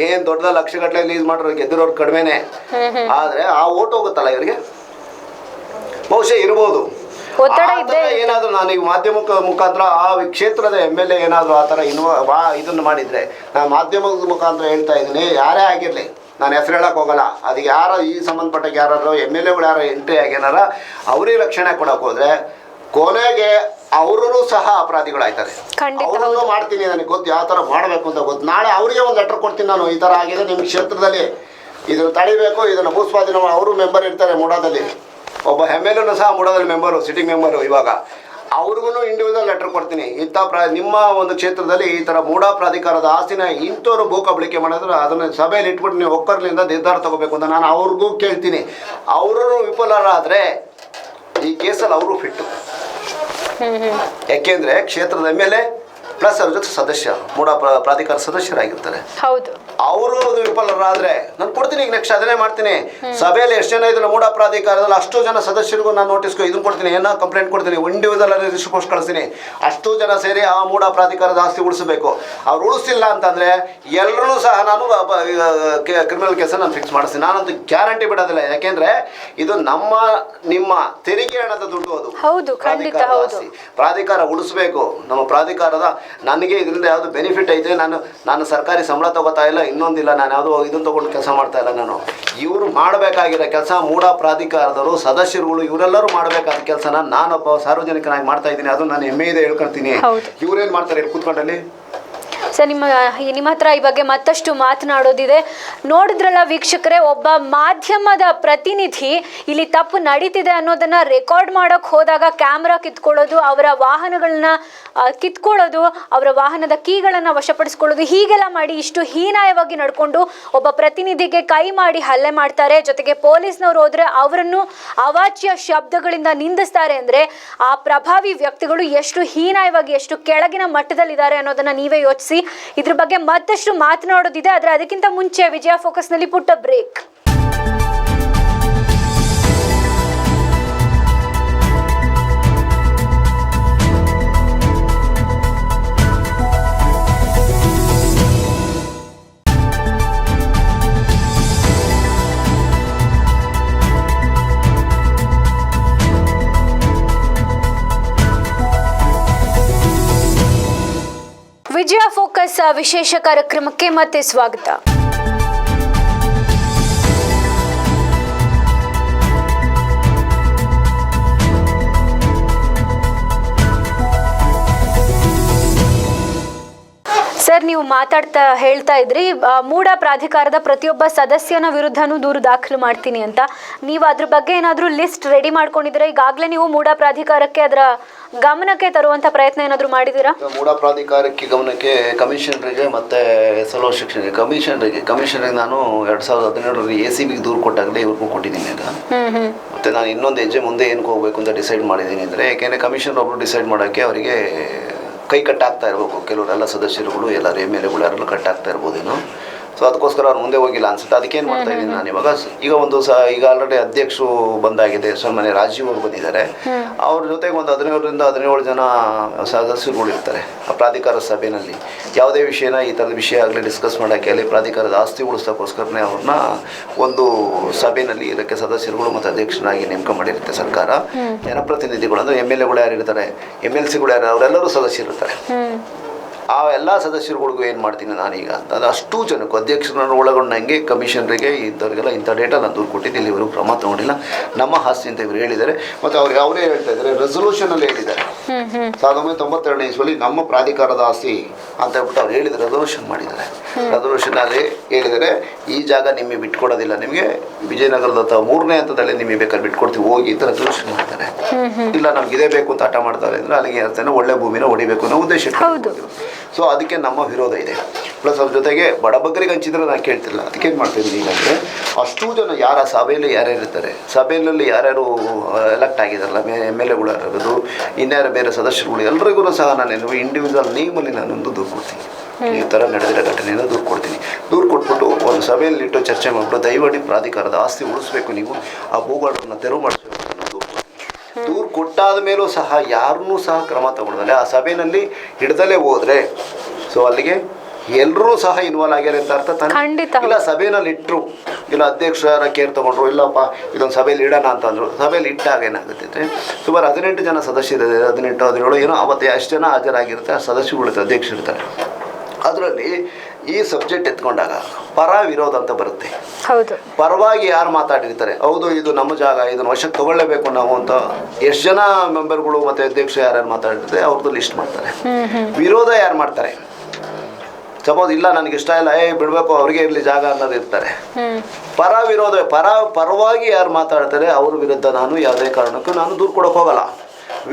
ಏನ್ ದೊಡ್ಡದ ಲಕ್ಷಗಟ್ಟಲೆ ರಿಲೀಸ್ ಮಾಡಿರೋ ಗೆದ್ದಿರೋರು ಕಡಿಮೆನೆ. ಆದ್ರೆ ಆ ಓಟ್ ಹೋಗುತ್ತಲ್ಲ ಇವರಿಗೆ, ಬಹುಶಃ ಇರ್ಬೋದು. ಏನಾದ್ರು ನಾನೀಗ ಮಾಧ್ಯಮದ ಮುಖಾಂತರ ಆ ಕ್ಷೇತ್ರದ MLA ಏನಾದ್ರು ಆ ಥರ ಇದನ್ನು ಮಾಡಿದ್ರೆ, ನಾನು ಮಾಧ್ಯಮದ ಮುಖಾಂತರ ಹೇಳ್ತಾ ಇದ್ದೀನಿ, ಯಾರೇ ಆಗಿರಲಿ, ನಾನು ಹೆಸರು ಹೇಳಕ್ ಹೋಗಲ್ಲ. ಅದು ಯಾರೋ ಈ ಸಂಬಂಧಪಟ್ಟ ಯಾರು MLAಗಳು ಯಾರೋ ಎಂಟ್ರಿ ಆಗ್ಯಾರ ಅವ್ರಿಗೆ ರಕ್ಷಣೆ ಕೊಡಕ್ ಹೋದ್ರೆ ಕೊನೆಗೆ ಅವರು ಸಹ ಅಪರಾಧಿಗಳಾಯ್ತಾರೆ. ಅವ್ರನ್ನೂ ಮಾಡ್ತೀನಿ, ನನಗೆ ಗೊತ್ತು ಯಾವ ಥರ ಮಾಡಬೇಕು ಅಂತ ಗೊತ್ತು. ನಾಳೆ ಅವರಿಗೆ ಒಂದು ಲೆಟರ್ ಕೊಡ್ತೀನಿ ನಾನು, ಈ ಥರ ಆಗಿದೆ ನಿಮ್ಮ ಕ್ಷೇತ್ರದಲ್ಲಿ, ಇದನ್ನು ತಡಿಬೇಕು, ಇದನ್ನು ಭೂಸ್ವಾಧೀನ. ಅವರು ಮೆಂಬರ್ ಇರ್ತಾರೆ ಮೂಡಾದಲ್ಲಿ, ಒಬ್ಬ MLAನೂ ಸಹ ಮೂಡಾದಲ್ಲಿ ಮೆಂಬರು, ಸಿಟ್ಟಿಂಗ್ ಮೆಂಬರು. ಇವಾಗ ಅವ್ರಿಗೂ ಇಂಡಿವಿಜುವಲ್ ಲೆಟರ್ ಕೊಡ್ತೀನಿ, ಇಂಥ ನಿಮ್ಮ ಒಂದು ಕ್ಷೇತ್ರದಲ್ಲಿ ಈ ಥರ ಮೂಡಾ ಪ್ರಾಧಿಕಾರದ ಆಸ್ತಿನ ಇಂಥವ್ರು ಭೂ ಕಬಳಿಕೆ ಮಾಡಿದ್ರೆ ಅದನ್ನು ಸಭೆಯಲ್ಲಿ ಇಟ್ಬಿಟ್ಟು ನೀವು ಒಕ್ಕರ್ಲಿಂದ ನಿರ್ಧಾರ ತಗೋಬೇಕು ಅಂತ ನಾನು ಅವ್ರಿಗೂ ಕೇಳ್ತೀನಿ. ಅವರು ವಿಫಲರಾದರೆ ಈ ಕೇಸಲ್ಲಿ ಅವರು ಫಿಟ್ಟು. ಯಾಕೆಂದರೆ ಕ್ಷೇತ್ರದ MLA ಪ್ಲಸ್ ಅವ್ರ ಜೊತೆ ಸದಸ್ಯ, ಮೂಡಾ ಪ್ರಾಧಿಕಾರ ಸದಸ್ಯರಾಗಿರ್ತಾರೆ. ಹೌದು, ಅವರು ವಿಫಲರಾದ್ರೆ ನಾನು ಕೊಡ್ತೀನಿ. ಈಗ ನೆಕ್ಸ್ಟ್ ಅದನ್ನೇ ಮಾಡ್ತೀನಿ. ಸಭೆಯಲ್ಲಿ ಎಷ್ಟು ಜನ ಇದ್ರು ಮೂಡಾ ಪ್ರಾಧಿಕಾರದಲ್ಲಿ ಅಷ್ಟು ಜನ ಸದಸ್ಯರಿಗೂ ನಾನು ನೋಟಿಸ್ ಇದನ್ನು ಕೊಡ್ತೀನಿ, ಏನೋ ಕಂಪ್ಲೇಂಟ್ ಕೊಡ್ತೀನಿ, ಇಂಡಿವಿಜುವಲ್ ರಿಜಿಸ್ಟರ್ ಪೋಸ್ಟ್ ಕಳಿಸ್ತೀನಿ. ಅಷ್ಟು ಜನ ಸೇರಿ ಆ ಮೂಡಾ ಪ್ರಾಧಿಕಾರದ ಆಸ್ತಿ ಉಳಿಸಬೇಕು. ಅವ್ರು ಉಳಿಸಿಲ್ಲ ಅಂತಂದ್ರೆ ಎಲ್ಲರೂ ಸಹ ನಾನು ಕ್ರಿಮಿನಲ್ ಕೇಸ ನಾನು ಫಿಕ್ಸ್ ಮಾಡಿಸ್ತೀನಿ. ನಾನಂತೂ ಗ್ಯಾರಂಟಿ ಬಿಡೋದಿಲ್ಲ. ಯಾಕೆಂದ್ರೆ ಇದು ನಿಮ್ಮ ತೆರಿಗೆ ಹಣದ ದುಡ್ಡು. ಅದು ಹೌದು, ಖಂಡಿತ ಹೌದು. ಪ್ರಾಧಿಕಾರ ಉಳಿಸ್ಬೇಕು. ನಮ್ಮ ಪ್ರಾಧಿಕಾರದ ನನಗೆ ಇದರಿಂದ ಯಾವುದು ಬೆನಿಫಿಟ್ ಐತೆ, ನಾನು ಸರ್ಕಾರಿ ಸಂಬಳ ತಗೋತಾ ಇಲ್ಲ, ಇನ್ನೊಂದಿಲ್ಲ, ನಾನು ಯಾವುದೋ ಇದನ್ನು ತೊಗೊಂಡು ಕೆಲಸ ಮಾಡ್ತಾ ಇಲ್ಲ. ನಾನು ಇವರು ಮಾಡಬೇಕಾಗಿರೋ ಕೆಲಸ, ಮೂಡಾ ಪ್ರಾಧಿಕಾರದವರು ಸದಸ್ಯರುಗಳು ಇವರೆಲ್ಲರೂ ಮಾಡಬೇಕಾದ ಕೆಲಸನ ನಾನೊಬ್ಬ ಸಾರ್ವಜನಿಕನಾಗಿ ಮಾಡ್ತಾ ಇದ್ದೀನಿ. ಅದು ನಾನು ಹೆಮ್ಮೆಯಿಂದ ಹೇಳ್ಕೊಳ್ತೀನಿ. ಇವ್ರೇನು ಮಾಡ್ತಾರೆ ಕೂತ್ಕೊಂಡಲ್ಲಿ? ಸರ್, ನಿಮ್ಮ ಹತ್ರ ಈ ಬಗ್ಗೆ ಮತ್ತಷ್ಟು ಮಾತನಾಡೋದಿದೆ. ನೋಡಿದ್ರಲ್ಲ ವೀಕ್ಷಕರೇ, ಒಬ್ಬ ಮಾಧ್ಯಮದ ಪ್ರತಿನಿಧಿ ಇಲ್ಲಿ ತಪ್ಪು ನಡೀತಿದೆ ಅನ್ನೋದನ್ನ ರೆಕಾರ್ಡ್ ಮಾಡೋಕೆ ಹೋದಾಗ ಕ್ಯಾಮ್ರಾ ಕಿತ್ಕೊಳ್ಳೋದು, ಅವರ ವಾಹನಗಳನ್ನ ಕಿತ್ಕೊಳ್ಳೋದು, ಅವರ ವಾಹನದ ಕೀಗಳನ್ನು ವಶಪಡಿಸ್ಕೊಳ್ಳೋದು, ಹೀಗೆಲ್ಲ ಮಾಡಿ ಇಷ್ಟು ಹೀನಾಯವಾಗಿ ನಡ್ಕೊಂಡು ಒಬ್ಬ ಪ್ರತಿನಿಧಿಗೆ ಕೈ ಮಾಡಿ ಹಲ್ಲೆ ಮಾಡ್ತಾರೆ. ಜೊತೆಗೆ ಪೊಲೀಸ್ನವ್ರು ಹೋದ್ರೆ ಅವರನ್ನು ಅವಾಚ್ಯ ಶಬ್ದಗಳಿಂದ ನಿಂದಿಸ್ತಾರೆ. ಅಂದರೆ ಆ ಪ್ರಭಾವಿ ವ್ಯಕ್ತಿಗಳು ಎಷ್ಟು ಹೀನಾಯವಾಗಿ, ಎಷ್ಟು ಕೆಳಗಿನ ಮಟ್ಟದಲ್ಲಿದ್ದಾರೆ ಅನ್ನೋದನ್ನ ನೀವೇ ಯೋಚಿಸಿ. ಇದ್ರ ಬಗ್ಗೆ ಮತ್ತಷ್ಟು ಮಾತನಾಡೋದಿದೆ, ಆದರೆ ಅದಕ್ಕಿಂತ ಮುಂಚೆ ವಿಜಯ ಫೋಕಸ್ನಲ್ಲಿ ಪುಟ್ಟ ಬ್ರೇಕ್. ವಿಜಯ ಫೋಕಸ್ ವಿಶೇಷ ಕಾರ್ಯಕ್ರಮಕ್ಕೆ ಮತ್ತೆ ಸ್ವಾಗತ. ಸರ್, ನೀವು ಹೇಳ್ತಾ ಇದ್ರಿ ಮೂಡಾ ಪ್ರಾಧಿಕಾರದ ಪ್ರತಿಯೊಬ್ಬ ಸದಸ್ಯನ ವಿರುದ್ಧನೂ ದೂರು ದಾಖಲು ಮಾಡ್ತೀನಿ ಅಂತ. ನೀವು ಅದ್ರ ಬಗ್ಗೆ ಏನಾದರೂ ಲಿಸ್ಟ್ ರೆಡಿ ಮಾಡ್ಕೊಂಡಿದ್ರೆ? ಈಗಾಗಲೇ ನೀವು ಮೂಡಾ ಪ್ರಾಧಿಕಾರಕ್ಕೆ ಅದರ ಗಮನಕ್ಕೆ ತರುವಂಥ ಪ್ರಯತ್ನ ಏನಾದರೂ ಮಾಡಿದ್ದೀರಾ? ಮೂಡಾ ಪ್ರಾಧಿಕಾರಕ್ಕೆ ಗಮನಕ್ಕೆ ಕಮಿಷನರಿಗೆ ಮತ್ತು SLO ಶಿಕ್ಷಣ ಕಮಿಷನರಿಗೆ ನಾನು 2017 ACBಗೆ ದೂರು ಕೊಟ್ಟಾಗಲೇ ಇವ್ರಿಗೂ ಕೊಟ್ಟಿದ್ದೀನಿ. ಈಗ ಮತ್ತು ನಾನು ಇನ್ನೊಂದು ಹೆಜ್ಜೆ ಮುಂದೆ ಏನಕ್ಕೆ ಹೋಗಬೇಕು ಅಂತ ಡಿಸೈಡ್ ಮಾಡಿದ್ದೀನಿ. ಅಂದರೆ ಯಾಕೆಂದರೆ ಕಮಿಷನರ್ ಒಬ್ಬರು ಡಿಸೈಡ್ ಮಾಡೋಕ್ಕೆ ಅವರಿಗೆ ಕೈ ಕಟ್ಟಾಗ್ತಾ ಇರಬೇಕು. ಕೆಲವರೆಲ್ಲ ಸದಸ್ಯರುಗಳು ಎಲ್ಲರೂ MLAಗಳು ಯಾರೆಲ್ಲ ಕಟ್ಟಾಗ್ತಾ ಇರ್ಬೋದೇನೋ. ಸೊ ಅದಕ್ಕೋಸ್ಕರ ಅವ್ರು ಮುಂದೆ ಹೋಗಿಲ್ಲ ಅನ್ಸುತ್ತೆ. ಅದಕ್ಕೇನು ಮಾಡ್ತಾ ಇದ್ದೀನಿ ನಾನು ಇವಾಗ ಈಗ ಈಗ ಆಲ್ರೆಡಿ ಅಧ್ಯಕ್ಷರು ಬಂದಾಗಿದೆ, ಸನ್ಮಾನ್ಯ ರಾಜೀವ್ ಅವರು ಬಂದಿದ್ದಾರೆ. ಅವ್ರ ಜೊತೆಗೆ ಒಂದು 15ರಿಂದ 17 ಜನ ಸದಸ್ಯರುಗಳು ಇರ್ತಾರೆ ಆ ಪ್ರಾಧಿಕಾರ ಸಭೆಯಲ್ಲಿ. ಯಾವುದೇ ವಿಷಯನ ಈ ಥರದ ವಿಷಯ ಆಗಲಿ ಡಿಸ್ಕಸ್ ಮಾಡೋಕ್ಕೆ ಅಲ್ಲಿ ಪ್ರಾಧಿಕಾರದ ಆಸ್ತಿ ಉಳಿಸೋಕ್ಕೋಸ್ಕರನೇ ಅವ್ರನ್ನ ಒಂದು ಸಭೆಯಲ್ಲಿ ಇದಕ್ಕೆ ಸದಸ್ಯರುಗಳು ಮತ್ತು ಅಧ್ಯಕ್ಷರಾಗಿ ನೇಮಕ ಮಾಡಿರುತ್ತೆ ಸರ್ಕಾರ. ಜನಪ್ರತಿನಿಧಿಗಳು ಅಂದರೆ MLAಗಳು ಯಾರು ಇರ್ತಾರೆ, MLCಗಳು ಯಾರು, ಅವರೆಲ್ಲರೂ ಸದಸ್ಯರಿರ್ತಾರೆ. ಆ ಎಲ್ಲ ಸದಸ್ಯರುಗಳಿಗೂ ಏನು ಮಾಡ್ತೀನಿ ನಾನೀಗ ಅಂತಂದರೆ ಅಷ್ಟು ಜನಕ್ಕೂ ಅಧ್ಯಕ್ಷರನ್ನು ಒಳಗೊಂಡಂಗೆ ಕಮಿಷನರಿಗೆ ಇಂಥವ್ರಿಗೆಲ್ಲ ಇಂಥ ಡೇಟಾ ನಾನು ದೂರು ಕೊಟ್ಟಿದ್ದು, ಇಲ್ಲಿವರೆಗೂ ಕ್ರಮ ತಗೊಂಡಿಲ್ಲ, ನಮ್ಮ ಆಸ್ತಿ ಅಂತ ಇವರು ಹೇಳಿದ್ದಾರೆ. ಮತ್ತು ಅವರೇ ಹೇಳ್ತಾ ಇದ್ದಾರೆ, ರೆಸೊಲ್ಯೂಷನಲ್ಲಿ ಹೇಳಿದ್ದಾರೆ 1992ನೇ ಇಸ್ವಿಯಲ್ಲಿ ನಮ್ಮ ಪ್ರಾಧಿಕಾರದ ಆಸ್ತಿ ಅಂತ ಹೇಳ್ಬಿಟ್ಟು ಅವ್ರು ಹೇಳಿದ್ದಾರೆ, ರೆಸೊಲ್ಯೂಷನ್ ಮಾಡಿದ್ದಾರೆ. ರೆಸೊಲ್ಯೂಷನಲ್ಲಿ ಹೇಳಿದರೆ ಈ ಜಾಗ ನಿಮಗೆ ಬಿಟ್ಕೊಡೋದಿಲ್ಲ, ನಿಮಗೆ ವಿಜಯನಗರದ 3ನೇ ಹಂತದಲ್ಲಿ ನಿಮಗೆ ಬೇಕಾದ್ರೆ ಬಿಟ್ಕೊಡ್ತೀವಿ ಹೋಗಿ ಅಂತ ರೆಸೊಲ್ಯೂಷನ್ ಮಾಡ್ತಾರೆ. ಇಲ್ಲ ನಮ್ಗೆ ಇದೇ ಬೇಕು ಅಂತ ಹಠ ಮಾಡ್ತಾರೆ ಅಂದರೆ ಅಲ್ಲಿಗೆ ಹೇಳ್ತಾನೆ ಒಳ್ಳೆ ಭೂಮಿನ ಹೊಡಿಬೇಕು ಅನ್ನೋ ಉದ್ದೇಶ. ಸೊ ಅದಕ್ಕೆ ನಮ್ಮ ವಿರೋಧ ಇದೆ. ಪ್ಲಸ್ ಅವ್ರ ಜೊತೆಗೆ ಬಡಬಗ್ಗರಿಗೆ ಹಂಚಿದ್ರೆ ನಾನು ಕೇಳ್ತಿಲ್ಲ. ಅದಕ್ಕೇನು ಮಾಡ್ತಾಯಿದ್ದೀನಿ ಈಗ ಅಂದರೆ ಅಷ್ಟು ಜನ ಯಾರ ಸಭೆಯಲ್ಲಿ ಯಾರ್ಯಾರು ಇರ್ತಾರೆ, ಸಭೆಯಲ್ಲಿ ಯಾರ್ಯಾರು ಎಲೆಕ್ಟ್ ಆಗಿದಾರಲ್ಲ, MLAಗಳು ಯಾರು, ಇನ್ಯಾರು ಬೇರೆ ಸದಸ್ಯರುಗಳು ಎಲ್ರಿಗೂ ಸಹ ನಾನು ಇಂಡಿವಿಜುವಲ್ ನೇಮಲ್ಲಿ ನಾನೊಂದು ದೂರು ಕೊಡ್ತೀನಿ. ಈ ಥರ ನಡೆದಿರೋ ಘಟನೆಯನ್ನು ದೂರು ಕೊಡ್ತೀನಿ. ದೂರು ಕೊಟ್ಬಿಟ್ಟು ಒಂದು ಸಭೆಯಲ್ಲಿಟ್ಟು ಚರ್ಚೆ ಮಾಡಿಬಿಟ್ಟು ದಯಮಾಡಿ ಪ್ರಾಧಿಕಾರದ ಆಸ್ತಿ ಉಳಿಸ್ಬೇಕು, ನೀವು ಆ ಭೂಗಳನ್ನು ತೆರವು ಮಾಡಿಸ್ಬೇಕು. ದೂರು ಕೊಟ್ಟಾದ ಮೇಲೂ ಸಹ ಯಾರನ್ನೂ ಸಹ ಕ್ರಮ ತಗೊಳ್ಳೋದಲ್ಲ. ಆ ಸಭೆಯಲ್ಲಿ ಹಿಡ್ದಲೇ ಹೋದರೆ ಸೊ ಅಲ್ಲಿಗೆ ಎಲ್ಲರೂ ಸಹ ಇನ್ವಾಲ್ವ್ ಆಗ್ಯಾರ ಅಂತ ಅರ್ಥ ತಾನೆ. ಇಲ್ಲ ಸಭೆಯಲ್ಲಿ ಇಟ್ಟರು, ಇಲ್ಲ ಅಧ್ಯಕ್ಷರ ಕೇರ್ ತೊಗೊಂಡ್ರು, ಇಲ್ಲಪ್ಪ ಇದೊಂದು ಸಭೆಯಲ್ಲಿ ಇಡೋಣ ಅಂತಂದರು. ಸಭೆಯಲ್ಲಿ ಇಟ್ಟಾಗ ಏನಾಗುತ್ತೆ, ಸುಮಾರು 18 ಜನ ಸದಸ್ಯರಿದೆ, 18, 17 ಏನೋ ಅವತ್ತು ಎಷ್ಟು ಜನ ಹಾಜರಾಗಿರುತ್ತೆ, ಆ ಸದಸ್ಯರುಗಳು ಅಧ್ಯಕ್ಷರಿರ್ತಾರೆ. ಅದರಲ್ಲಿ ಈ ಸಬ್ಜೆಕ್ಟ್ ಎತ್ಕೊಂಡಾಗ ಪರ ವಿರೋಧ ಅಂತ ಬರುತ್ತೆ. ಹೌದು, ಪರವಾಗಿ ಯಾರು ಮಾತಾಡಿರ್ತಾರೆ, ಹೌದು ಇದು ನಮ್ಮ ಜಾಗ, ಇದನ್ನು ವಶಕ್ಕೆ ತಗೊಳ್ಳೇಬೇಕು ನಾವು ಅಂತ ಎಷ್ಟು ಜನ ಮೆಂಬರ್ಗಳು ಮತ್ತು ಅಧ್ಯಕ್ಷ ಯಾರ್ಯಾರು ಮಾತಾಡಿರ್ತಾರೆ ಅವ್ರದ್ದು ಲಿಸ್ಟ್ ಮಾಡ್ತಾರೆ. ವಿರೋಧ ಯಾರು ಮಾಡ್ತಾರೆ, ಸಪೋಸ್ ಇಲ್ಲ ನನಗೆ ಇಷ್ಟ ಇಲ್ಲ, ಬಿಡಬೇಕು ಅವ್ರಿಗೆ ಇರಲಿ ಜಾಗ ಅನ್ನೋದು ಇರ್ತಾರೆ. ಪರ ವಿರೋಧ, ಪರವಾಗಿ ಯಾರು ಮಾತಾಡ್ತಾರೆ ಅವ್ರ ವಿರುದ್ಧ ನಾನು ಯಾವುದೇ ಕಾರಣಕ್ಕೂ ನಾನು ದೂರು ಕೊಡೋಕೆ ಹೋಗಲ್ಲ.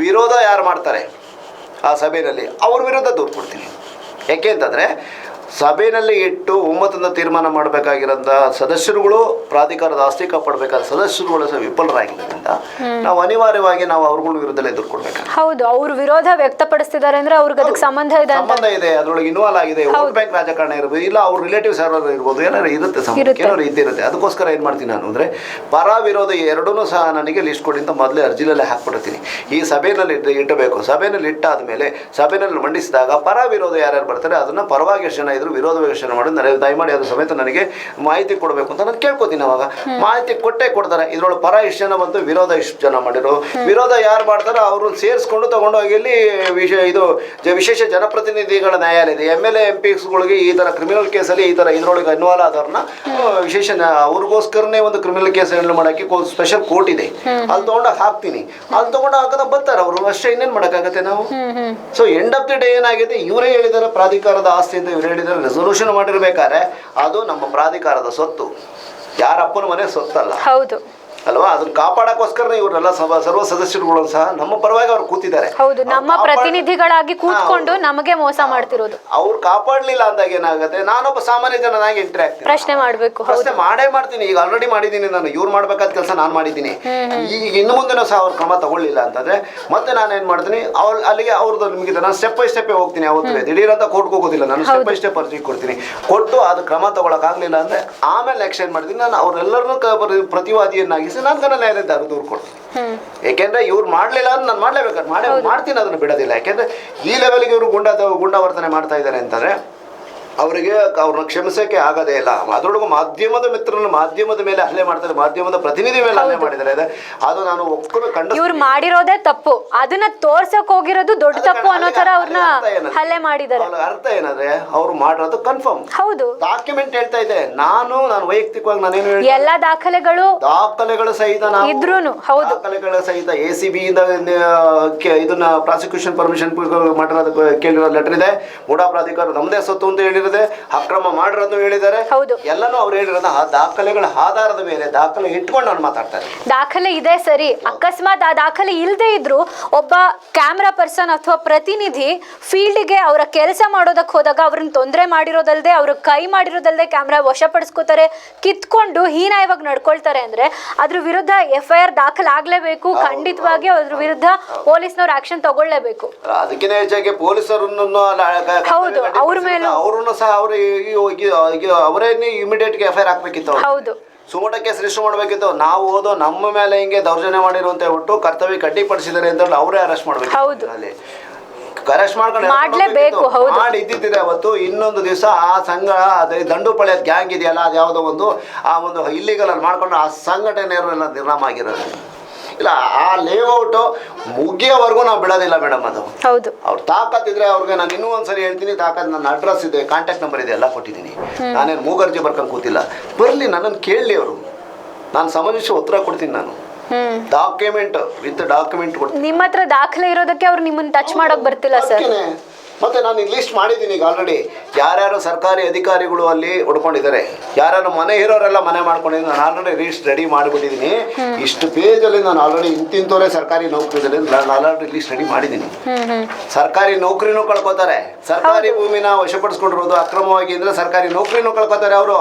ವಿರೋಧ ಯಾರು ಮಾಡ್ತಾರೆ ಆ ಸಭೆಯಲ್ಲಿ ಅವ್ರ ವಿರುದ್ಧ ದೂರು ಕೊಡ್ತೀನಿ. ಯಾಕೆ ಅಂತಂದರೆ ಸಭೆಯಲ್ಲಿ ಇಟ್ಟು ಒಮ್ಮತದಿಂದ ತೀರ್ಮಾನ ಮಾಡಬೇಕಾಗಿರೋಂಥ ಸದಸ್ಯರುಗಳು ಪ್ರಾಧಿಕಾರದ ಆಸ್ತಿ ಕಾಪಾಡಬೇಕಾದ ಸದಸ್ಯರುಗಳು ಸಹ ವಿಫಲರಾಗಿರೋದ್ರಿಂದ ನಾವು ಅನಿವಾರ್ಯವಾಗಿ ನಾವು ಅವ್ರಗಳ ವಿರುದ್ಧಲೇ ದೂರು ಕೊಡ್ಬೇಕು. ಹೌದು, ಅವ್ರು ವಿರೋಧ ವ್ಯಕ್ತಪಡಿಸ್ತಿದ್ದಾರೆ ಅಂದ್ರೆ ಅವ್ರಿಗೆ ಅದಕ್ಕೆ ಸಂಬಂಧ ಇದೆ, ಅದ್ರೊಳಗೆ ಇನ್ವಾಲ್ವ್ ಆಗಿದೆ. ವೋಟ್ ಬ್ಯಾಂಕ್ ರಾಜಕಾರಣ ಇರ್ಬೋದು, ಇಲ್ಲ ಅವ್ರ ರಿಲೇಟಿವ್ಸ್ ಯಾರು ಇರ್ಬೋದು, ಏನಾದ್ರು ಇರುತ್ತೆ, ಏನಾದ್ರು ಇದ್ದಿರುತ್ತೆ. ಅದಕ್ಕೋಸ್ಕರ ಏನು ಮಾಡ್ತೀನಿ ನಾನು ಅಂದರೆ ಪರ ವಿರೋಧ ಎರಡೂ ಸಹ ನನಗೆ ಲಿಸ್ಟ್ ಕೊಡಿ ಅಂತ ಮೊದಲೇ ಅರ್ಜಿಲಲ್ಲೇ ಹಾಕ್ಬಿಡ್ತೀನಿ. ಈ ಸಭೆಯಲ್ಲಿ ಇಟ್ಟಬೇಕು. ಸಭೆಯಲ್ಲಿ ಇಟ್ಟಾದ ಮೇಲೆ ಸಭೆಯಲ್ಲಿ ಮಂಡಿಸಿದಾಗ ಪರ ವಿರೋಧ ಯಾರ್ಯಾರು ಬರ್ತಾರೆ ಅದನ್ನು ಪರವಾಗಿ ಎಷ್ಟು ಜನ ಇದ್ರು ವಿರೋಧ ಯೋಚನೆ ಮಾಡಿ ದಯಮಾಡಿ ಅದು ಸಮೇತ ನನಗೆ ಮಾಹಿತಿ ಕೊಡಬೇಕು ಅಂತ ನಾನು ಕೇಳ್ಕೊತೀನಿ. ಅವಾಗ ಮಾಹಿತಿ ಕೊಡ್ತಾರೆ. ಇದ್ರೊಳಗೆ ಪರ ಇಷ್ಟು ಜನ ಬಂತು, ವಿರೋಧ ಇಷ್ಟು ಜನ ಮಾಡಿರೋ, ವಿರೋಧ ಯಾರು ಮಾಡ್ತಾರೋ ಅವ್ರನ್ನ ಸೇರಿಸ್ಕೊಂಡು ತಗೊಂಡೋಗಿ ಇಲ್ಲಿ ವಿಶೇಷ ಜನಪ್ರತಿನಿಧಿಗಳ ನ್ಯಾಯಾಲಯ ಇದೆ, MLA MPಗಳಿಗೆ ಈ ಥರ ಕ್ರಿಮಿನಲ್ ಕೇಸಲ್ಲಿ ಈ ಥರ ಇದ್ರೊಳಗೆ ಇನ್ವಾಲ್ವ್ ಆದವ್ರನ್ನ ವಿಶೇಷ ಅವ್ರಿಗೋಸ್ಕರನೇ ಒಂದು ಕ್ರಿಮಿನಲ್ ಕೇಸ್ ಹ್ಯಾಂಡಲ್ ಮಾಡೋಕ್ಕೆ ಸ್ಪೆಷಲ್ ಕೋರ್ಟ್ ಇದೆ, ಅಲ್ಲಿ ತೊಗೊಂಡಾಗ ಹಾಕ್ತೀನಿ. ಅಲ್ಲಿ ತೊಗೊಂಡು ಹಾಕೋದ ಬರ್ತಾರೆ ಅವರು, ಅಷ್ಟೇ, ಇನ್ನೇನು ಮಾಡೋಕ್ಕಾಗತ್ತೆ ನಾವು. So end of the day ಏನಾಗಿದೆ, ಇವರೇ ಹೇಳಿದ್ದಾರೆ ಪ್ರಾಧಿಕಾರದ ಆಸ್ತಿ ಅಂತ ಇವ್ರು ಹೇಳಿದ್ದಾರೆ. ರೆಸೊಲ್ಯೂಷನ್ ಮಾಡಿರ್ಬೇಕಾದ್ರೆ ಅದು ನಮ್ಮ ಪ್ರಾಧಿಕಾರದ ಸೊತ್ತು, ಯಾರಪ್ಪನ ಮನೆ ಸೊತ್ತಲ್ಲ. ಹೌದು ಅಲ್ವಾ? ಅದನ್ನ ಕಾಪಾಡಕ್ಕೋಸ್ಕರ ಇವರೆಲ್ಲ ಸರ್ವ ಸದಸ್ಯರುಗಳು ಸಹ ನಮ್ಮ ಪರವಾಗಿ ಅವ್ರು ಕೂತಿದ್ದಾರೆ. ಹೌದು, ನಮ್ಮ ಪ್ರತಿನಿಧಿಗಳಾಗಿ ಕೂತ್ಕೊಂಡು ನಮಗೆ ಮೋಸ ಮಾಡ್ತಿರೋದು. ಅವ್ರು ಕಾಪಾಡ್ಲಿಲ್ಲ ಅಂದಾಗ ಏನಾಗುತ್ತೆ, ನಾನೊಬ್ಬ ಸಾಮಾನ್ಯ ಜನನಾಗಿ ಎಂಟ್ರಿ ಆಗ್ತೀನಿ, ಪ್ರಶ್ನೆ ಮಾಡ್ಬೇಕು. ಪ್ರಶ್ನೆ ಮಾಡೇ ಮಾಡ್ತೀನಿ. ಈಗ ಆಲ್ರೆಡಿ ಮಾಡಿದ್ದೀನಿ ನಾನು, ಇವ್ರು ಮಾಡ್ಬೇಕಾದ ಕೆಲಸ ನಾನು ಮಾಡಿದ್ದೀನಿ. ಈಗ ಇನ್ನು ಮುಂದೆ ಸಹ ಅವ್ರ ಕ್ರಮ ತಗೊಳ್ಳಿಲ್ಲ ಅಂತಂದ್ರೆ ಮತ್ತೆ ನಾನು ಏನ್ ಮಾಡ್ತೀನಿ, ಅಲ್ಲಿಗೆ ಅವ್ರದ್ದು ನಿಮಗೆ ನಾನು ಸ್ಟೆಪ್ ಬೈ ಸ್ಟೆಪ್ ಹೋಗ್ತೀನಿ. ಅವತ್ತು ದಿಢೀರ್ ಅಂತ ಕೋರ್ಟ್ಗೆ ಹೋಗೋದಿಲ್ಲ, ನಾನು ಸ್ಟೆಪ್ ಬೈ ಸ್ಟೆಪ್ ಅರ್ಜಿ ಕೊಡ್ತೀನಿ. ಕೊಟ್ಟು ಅದು ಕ್ರಮ ತಗೊಳಕ್ಕಾಗ್ಲಿಲ್ಲ ಅಂದ್ರೆ ಆಮೇಲೆ ನೆಕ್ಸ್ಟ್ ಏನ್ ಮಾಡ್ತೀನಿ, ನಾನು ಅವ್ರೆಲ್ಲರನ್ನೂ ಪ್ರತಿವಾದಿಯನ್ನಾಗಿ ನಾನು ನ್ಯಾಯಾಲಯದ ದೂರು ಕೊಡ್ತೀನಿ. ಯಾಕೆಂದ್ರೆ ಇವ್ರು ಮಾಡ್ಲಿಲ್ಲ ಅಂದ್ರೆ ನಾನು ಮಾಡ್ಲೇಬೇಕಾದ್ರೆ ಮಾಡ್ತೀನಿ, ಅದನ್ನು ಬಿಡೋದಿಲ್ಲ. ಯಾಕೆಂದ್ರೆ ಈ ಲೆವೆಲ್ಗೆ ಇವರು ಗುಂಡಾವರ್ತನೆ ಮಾಡ್ತಾ ಇದ್ದಾರೆ ಅಂತಂದ್ರೆ ಅವರಿಗೆ ಅವ್ರನ್ನ ಕ್ಷಮಿಸೋಕೆ ಆಗೋದೇ ಇಲ್ಲ. ಅದರೊಳಗೂ ಮಾಧ್ಯಮದ ಮಿತ್ರರನ್ನು ಮಾಧ್ಯಮದ ಮೇಲೆ ಹಲ್ಲೆ ಮಾಡ್ತಾರೆ, ಮಾಧ್ಯಮದ ಪ್ರತಿನಿಧಿ ಮೇಲೆ ಹಲ್ಲೆ ಮಾಡಿದ್ದಾರೆ. ಅದು ನಾನು ಒಪ್ಕೊಂಡು ಇವ್ರು ಮಾಡಿರೋದೇ ತಪ್ಪು, ಅದನ್ನ ತೋರ್ಸಕ್ ಹೋಗಿರೋದು ದೊಡ್ಡ ತಪ್ಪು ಅನ್ನೋ ತರ ಅವ್ರನ್ನ ಹಲ್ಲೆ ಮಾಡಿದ್ದಾರೆ. ಅರ್ಥ ಏನಂದ್ರೆ ಅವ್ರು ಮಾಡಿರೋದು ಕನ್ಫರ್ಮ್. ಹೌದು, ಡಾಕ್ಯುಮೆಂಟ್ ಹೇಳ್ತಾ ಇದೆ. ನಾನು ವೈಯಕ್ತಿಕವಾಗಿ ನಾನೇನು ಹೇಳಿ ಎಲ್ಲಾ ದಾಖಲೆಗಳು ಸಹಿತ ಇದ್ರೂನು, ಹೌದು, ದಾಖಲೆಗಳ ಸಹಿತ ACB ಇಂದ ಇದನ್ನ ಪ್ರಾಸಿಕ್ಯೂಷನ್ ಪರ್ಮಿಷನ್ ಮಾಡಿರೋದು ಕೇಳಿರೋ ಲೆಟರ್ ಇದೆ. ಮೂಡಾ ಪ್ರಾಧಿಕಾರ ನಮ್ಮದೇ ಸೊತ್ತು ಅಂತ ಹೇಳಿರೋದು, ಅಕ್ರಮ ಮಾಡಿರೋದು ಹೇಳಿದ್ದಾರೆ. ಎಲ್ಲನೂ ಅವ್ರು ಹೇಳಿರೋದು ಆ ದಾಖಲೆಗಳ ಆಧಾರದ ಮೇಲೆ ದಾಖಲೆ ಇಟ್ಕೊಂಡು ನಾನು ಮಾತಾಡ್ತಾರೆ. ದಾಖಲೆ ಇದೆ ಸರಿ, ಅಕಸ್ಮಾತ್ ಆ ದಾಖಲೆ ಇಲ್ಲದೆ ಇದ್ರು ಒಬ್ಬ ಕ್ಯಾಮ್ರಾ ಪರ್ಸನ್ ಅಥವಾ ಪ್ರತಿನಿಧಿ ಫೀಲ್ಡ್ಗೆ ಅವರ ಕೆಲಸ ಮಾಡೋದಕ್ಕೆ ಹೋದಾಗ ಅವ್ರನ್ನ ತೊಂದರೆ ಮಾಡಿರೋದಲ್ದೆ, ಅವ್ರ ಕೈ ಮಾಡಿರೋದಲ್ದೆ ಕ್ಯಾಮ್ರಾ ವಶಪಡಿಸ್ಕೋತಾರೆ, ಕಿತ್ಕೊಂಡು ಹೀನಾಯವಾಗಿ ನಡ್ಕೊಳ್ತಾರೆ ಅಂದ್ರೆ ಅದ್ರ ವಿರುದ್ಧ FIR ದಾಖಲಾಗಲೇಬೇಕು. ಖಂಡಿತವಾಗಿ ಅದ್ರ ವಿರುದ್ಧ ಪೊಲೀಸ್ನವ್ರು ಆಕ್ಷನ್ ತಗೊಳ್ಳೇಬೇಕು. ಅದಕ್ಕಿಂತ ಹೆಚ್ಚಾಗಿ ಪೊಲೀಸರನ್ನು ಹೌದು, ಅವ್ರ ಮೇಲೂ ಆದ್ರೂ ಸಹ ಅವರು ಅವರೇನೇ ಇಮಿಡಿಯೇಟ್ಗೆ ಎಫ್.ಐ.ಆರ್ ಹಾಕ್ಬೇಕಿತ್ತು. ಹೌದು, ಸುಮೋಟ ಕೇಸ್ ರಿಜಿಸ್ಟರ್ ಮಾಡಬೇಕಿತ್ತು. ನಾವು ಓದೋ ನಮ್ಮ ಮೇಲೆ ಹಿಂಗೆ ದೌರ್ಜನ್ಯ ಮಾಡಿರು ಅಂತ ಹೇಳ್ಬಿಟ್ಟು ಕರ್ತವ್ಯ ಅಡ್ಡಿಪಡಿಸಿದ್ದಾರೆ ಅಂತ ಅವರೇ ಅರೆಸ್ಟ್ ಮಾಡಬೇಕು. ಹೌದು, ಅಲ್ಲಿ ಅರೆಸ್ಟ್ ಮಾಡ್ಲೇಬೇಕು. ಹೌದು, ಮಾಡಿ ಇದ್ದಿದ್ದೀರಿ ಅವತ್ತು. ಇನ್ನೊಂದು ದಿವಸ ಆ ಸಂಘ ಅದೇ ದಂಡುಪಾಳ್ಯ ಗ್ಯಾಂಗ್ ಇದೆಯಲ್ಲ, ಅದು ಯಾವುದೋ ಒಂದು ಆ ಒಂದು ಇಲ್ಲಿಗಲ್ ಅಲ್ಲಿ ಮಾಡ್ಕೊಂಡು ಆ ಸಂಘಟನೆಯವರೆಲ್ಲ ನಿರ್ನಾಮ ಆಗಿರೋದು. ಇಲ್ಲ, ಆ ಲೇಔಟು ಮುಗಿಯೋವರೆಗೂ ನಾವು ಬಿಡೋದಿಲ್ಲ ಮೇಡಮ್. ಅದು ಹೌದು, ಅವ್ರು ತಾಕತ್ತಿದ್ರೆ ಅವ್ರಿಗೆ ನಾನು ಇನ್ನೂ ಒಂದ್ಸರಿ ಹೇಳ್ತೀನಿ, ತಾಕತ್ ನನ್ನ ಅಡ್ರೆಸ್ ಇದೆ, ಕಾಂಟ್ಯಾಕ್ಟ್ ನಂಬರ್ ಇದೆ, ಎಲ್ಲ ಕೊಟ್ಟಿದ್ದೀನಿ. ನಾನೇನು ಮೂಗರ್ಜಿ ಬರ್ಕೊಂಡು ಕೂತಿಲ್ಲ. ಬರಲಿ, ನನ್ನನ್ನು ಕೇಳಲಿ ಅವರು, ನಾನು ಸಮಂಜಸ ಉತ್ತರ ಕೊಡ್ತೀನಿ. ನಾನು ಡಾಕ್ಯುಮೆಂಟ್ ವಿತ್ ಡಾಕ್ಯುಮೆಂಟ್ ಕೊಡ್ತೀನಿ. ನಿಮ್ಮ ಹತ್ರ ದಾಖಲೆ ಇರೋದಕ್ಕೆ ಅವ್ರು ನಿಮ್ಮನ್ನ ಟಚ್ ಮಾಡೋಕೆ ಬರ್ತಿಲ್ಲ ಸರ್. ಮತ್ತೆ ನಾನು ಲಿಸ್ಟ್ ಮಾಡಿದ್ದೀನಿ ಈಗ ಆಲ್ರೆಡಿ. ಯಾರ್ಯಾರು ಸರ್ಕಾರಿ ಅಧಿಕಾರಿಗಳು ಅಲ್ಲಿ ಉಡ್ಕೊಂಡಿದ್ದಾರೆ, ಯಾರ್ಯಾರು ಮನೆ ಇರೋರೆಲ್ಲ ಮನೆ ಮಾಡ್ಕೊಂಡಿದ್ದೀನಿ. ನಾನು ಆಲ್ರೆಡಿ ಲಿಸ್ಟ್ ರೆಡಿ ಮಾಡಿಬಿಟ್ಟಿದ್ದೀನಿ. ಇಷ್ಟು ಪೇಜಲ್ಲಿ ನಾನು ಆಲ್ರೆಡಿ ಇಂತಿಂತವರೇ ಸರ್ಕಾರಿ ನೌಕರಿದಲ್ಲಿ ನಾನು ಆಲ್ರೆಡಿ ಲಿಸ್ಟ್ ರೆಡಿ ಮಾಡಿದ್ದೀನಿ. ಸರ್ಕಾರಿ ನೌಕರಿನೂ ಕಳ್ಕೊತಾರೆ, ಸರ್ಕಾರಿ ಭೂಮಿನ ವಶಪಡಿಸ್ಕೊಂಡಿರೋದು ಅಕ್ರಮವಾಗಿ ಅಂದ್ರೆ ಸರ್ಕಾರಿ ನೌಕರಿನೂ ಕಳ್ಕೊತಾರೆ ಅವರು.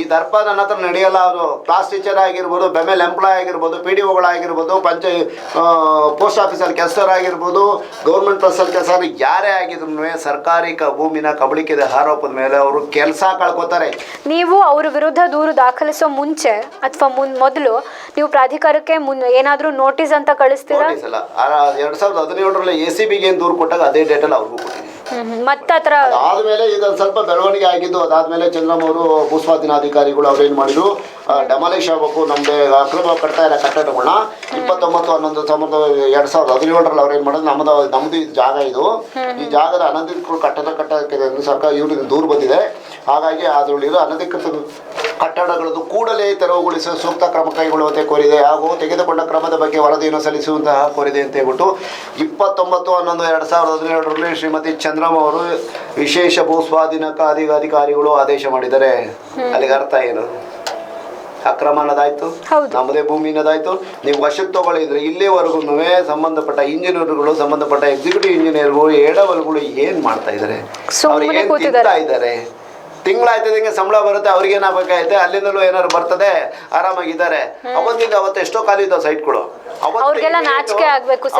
ಈ ದರ್ಪ ನನ್ನ ಹತ್ರ ನಡೆಯಲ್ಲ. ಅವರು ಕ್ಲಾಸ್ ಟೀಚರ್ ಆಗಿರ್ಬೋದು, ಬೆಮೆಲ್ ಎಂಪ್ಲಾಯ್ ಆಗಿರ್ಬೋದು, PDOಗಳಾಗಿರ್ಬೋದು, ಪೋಸ್ಟ್ ಆಫೀಸಲ್ಲಿ ಕೆಲಸದವ್ರು ಆಗಿರ್ಬೋದು, ಗೌರ್ಮೆಂಟ್ ಬಸ್ಸಲ್ಲಿ ಕೆಲಸ ಯಾರೇ ಆಗಿದ್ರು ಸರ್ಕಾರಿ ಭೂಮಿನ ಕಬಳಿಕೆದ ಆರೋಪದ ಮೇಲೆ ಅವರು ಕೆಲಸ ಕಳ್ಕೊತಾರೆ. ನೀವು ಅವ್ರ ವಿರುದ್ಧ ದೂರು ದಾಖಲಿಸೋ ಮುಂಚೆ ಅಥವಾ ಮೊದಲು ನೀವು ಪ್ರಾಧಿಕಾರಕ್ಕೆ ಏನಾದ್ರೂ ನೋಟಿಸ್ ಅಂತ ಕಳಿಸ್ತೀರಾ? 2017ರಲ್ಲಿ ACBಗೆ ದೂರು ಕೊಟ್ಟಾಗ ಅದೇ ಡೇಟಲ್ಲಿ ಅವ್ರಿಗೂ ಕೊಟ್ಟಿದ್ದೀನಿ. ಮತ್ತೆ ಅದಾದ್ಮೇಲೆ ಇದೊಂದು ಸ್ವಲ್ಪ ಬೆಳವಣಿಗೆ ಆಗಿದ್ದು. ಅದಾದ್ಮೇಲೆ ಚಂದ್ರಮ್ಮ ಅವರು ಭೂಸ್ವಾಧೀನಾಧಿಕಾರಿಗಳು ಅವ್ರೇನು ಮಾಡಿದ್ರು, ಡೆಮಾಲಿಷ್ ಆಗಬೇಕು, ನಮ್ದು ಅಕ್ರಮ ಕಟ್ತಾ ಇರೋ ಕಟ್ಟಡಗಳನ್ನ 29/11/2017ರಲ್ಲಿ ಅವ್ರೇನು ಮಾಡೋದು, ನಮ್ಮದು ಜಾಗ ಇದು, ಈ ಜಾಗದ ಅನಧಿಕೃತ ಕಟ್ಟಡಕ್ಕೆ ಸರ್ಕಾರ ಇವ್ರಿಗೆ ದೂರು ಬಂದಿದೆ. ಹಾಗಾಗಿ ಅದರಲ್ಲಿರೋ ಅನಧಿಕೃತ ಕಟ್ಟಡಗಳದ್ದು ಕೂಡಲೇ ತೆರವುಗೊಳಿಸುವ ಸೂಕ್ತ ಕ್ರಮ ಕೈಗೊಳ್ಳುವಂತೆ ಕೋರಿದೆ. ಹಾಗೂ ತೆಗೆದುಕೊಂಡ ಕ್ರಮದ ಬಗ್ಗೆ ವರದಿಯನ್ನು ಸಲ್ಲಿಸುವಂತಹ ಕೋರಿದೆ ಅಂತ ಹೇಳ್ಬಿಟ್ಟು 29/11/2017ರಲ್ಲಿ ಶ್ರೀಮತಿ ಚಂದ್ರಮ್ಮ ಅವರು ವಿಶೇಷ ಭೂಸ್ವಾಧೀನ ಅಧಿಕಾರಿಗಳು ಆದೇಶ ಮಾಡಿದ್ದಾರೆ. ಅಲ್ಲಿಗೆ ಅರ್ಥ ಏನು? ಅಕ್ರಮ ಅನ್ನೋದಾಯ್ತು, ನಮ್ಮದೇ ಭೂಮಿ ಅನ್ನೋದಾಯ್ತು. ನೀವು ವಶಕ್ಕೆ ತಗೊಳ್ಳಿದ್ರೆ ಇಲ್ಲಿವರೆಗೂ ಸಂಬಂಧಪಟ್ಟ ಇಂಜಿನಿಯರ್ಗಳು, ಸಂಬಂಧಪಟ್ಟ ಎಕ್ಸಿಕ್ಯೂಟಿವ್ ಇಂಜಿನಿಯರ್ಗಳು, ಎಡವಲ್ಗಳು ಏನ್ ಮಾಡ್ತಾ ಇದ್ದಾರೆ, ಅವ್ರಿಗೆ ಏನ್ ತಿಂತಾ ಇದ್ದಾರೆ? ತಿಂಗಳಾಯ್ತದಂಗೆ ಸಂಬಳ ಬರುತ್ತೆ, ಅವ್ರಿಗೇನಾಗಬೇಕಾಯ್ತೆ, ಅಲ್ಲಿಂದಲೂ ಏನಾದ್ರು ಬರ್ತದೆ, ಆರಾಮಾಗಿದ್ದಾರೆ. ಅವತ್ತಿಂದ ಅವತ್ತು ಎಷ್ಟೋ ಖಾಲಿ ಇದ್ದಾವೆ ಸೈಟ್ಗಳು.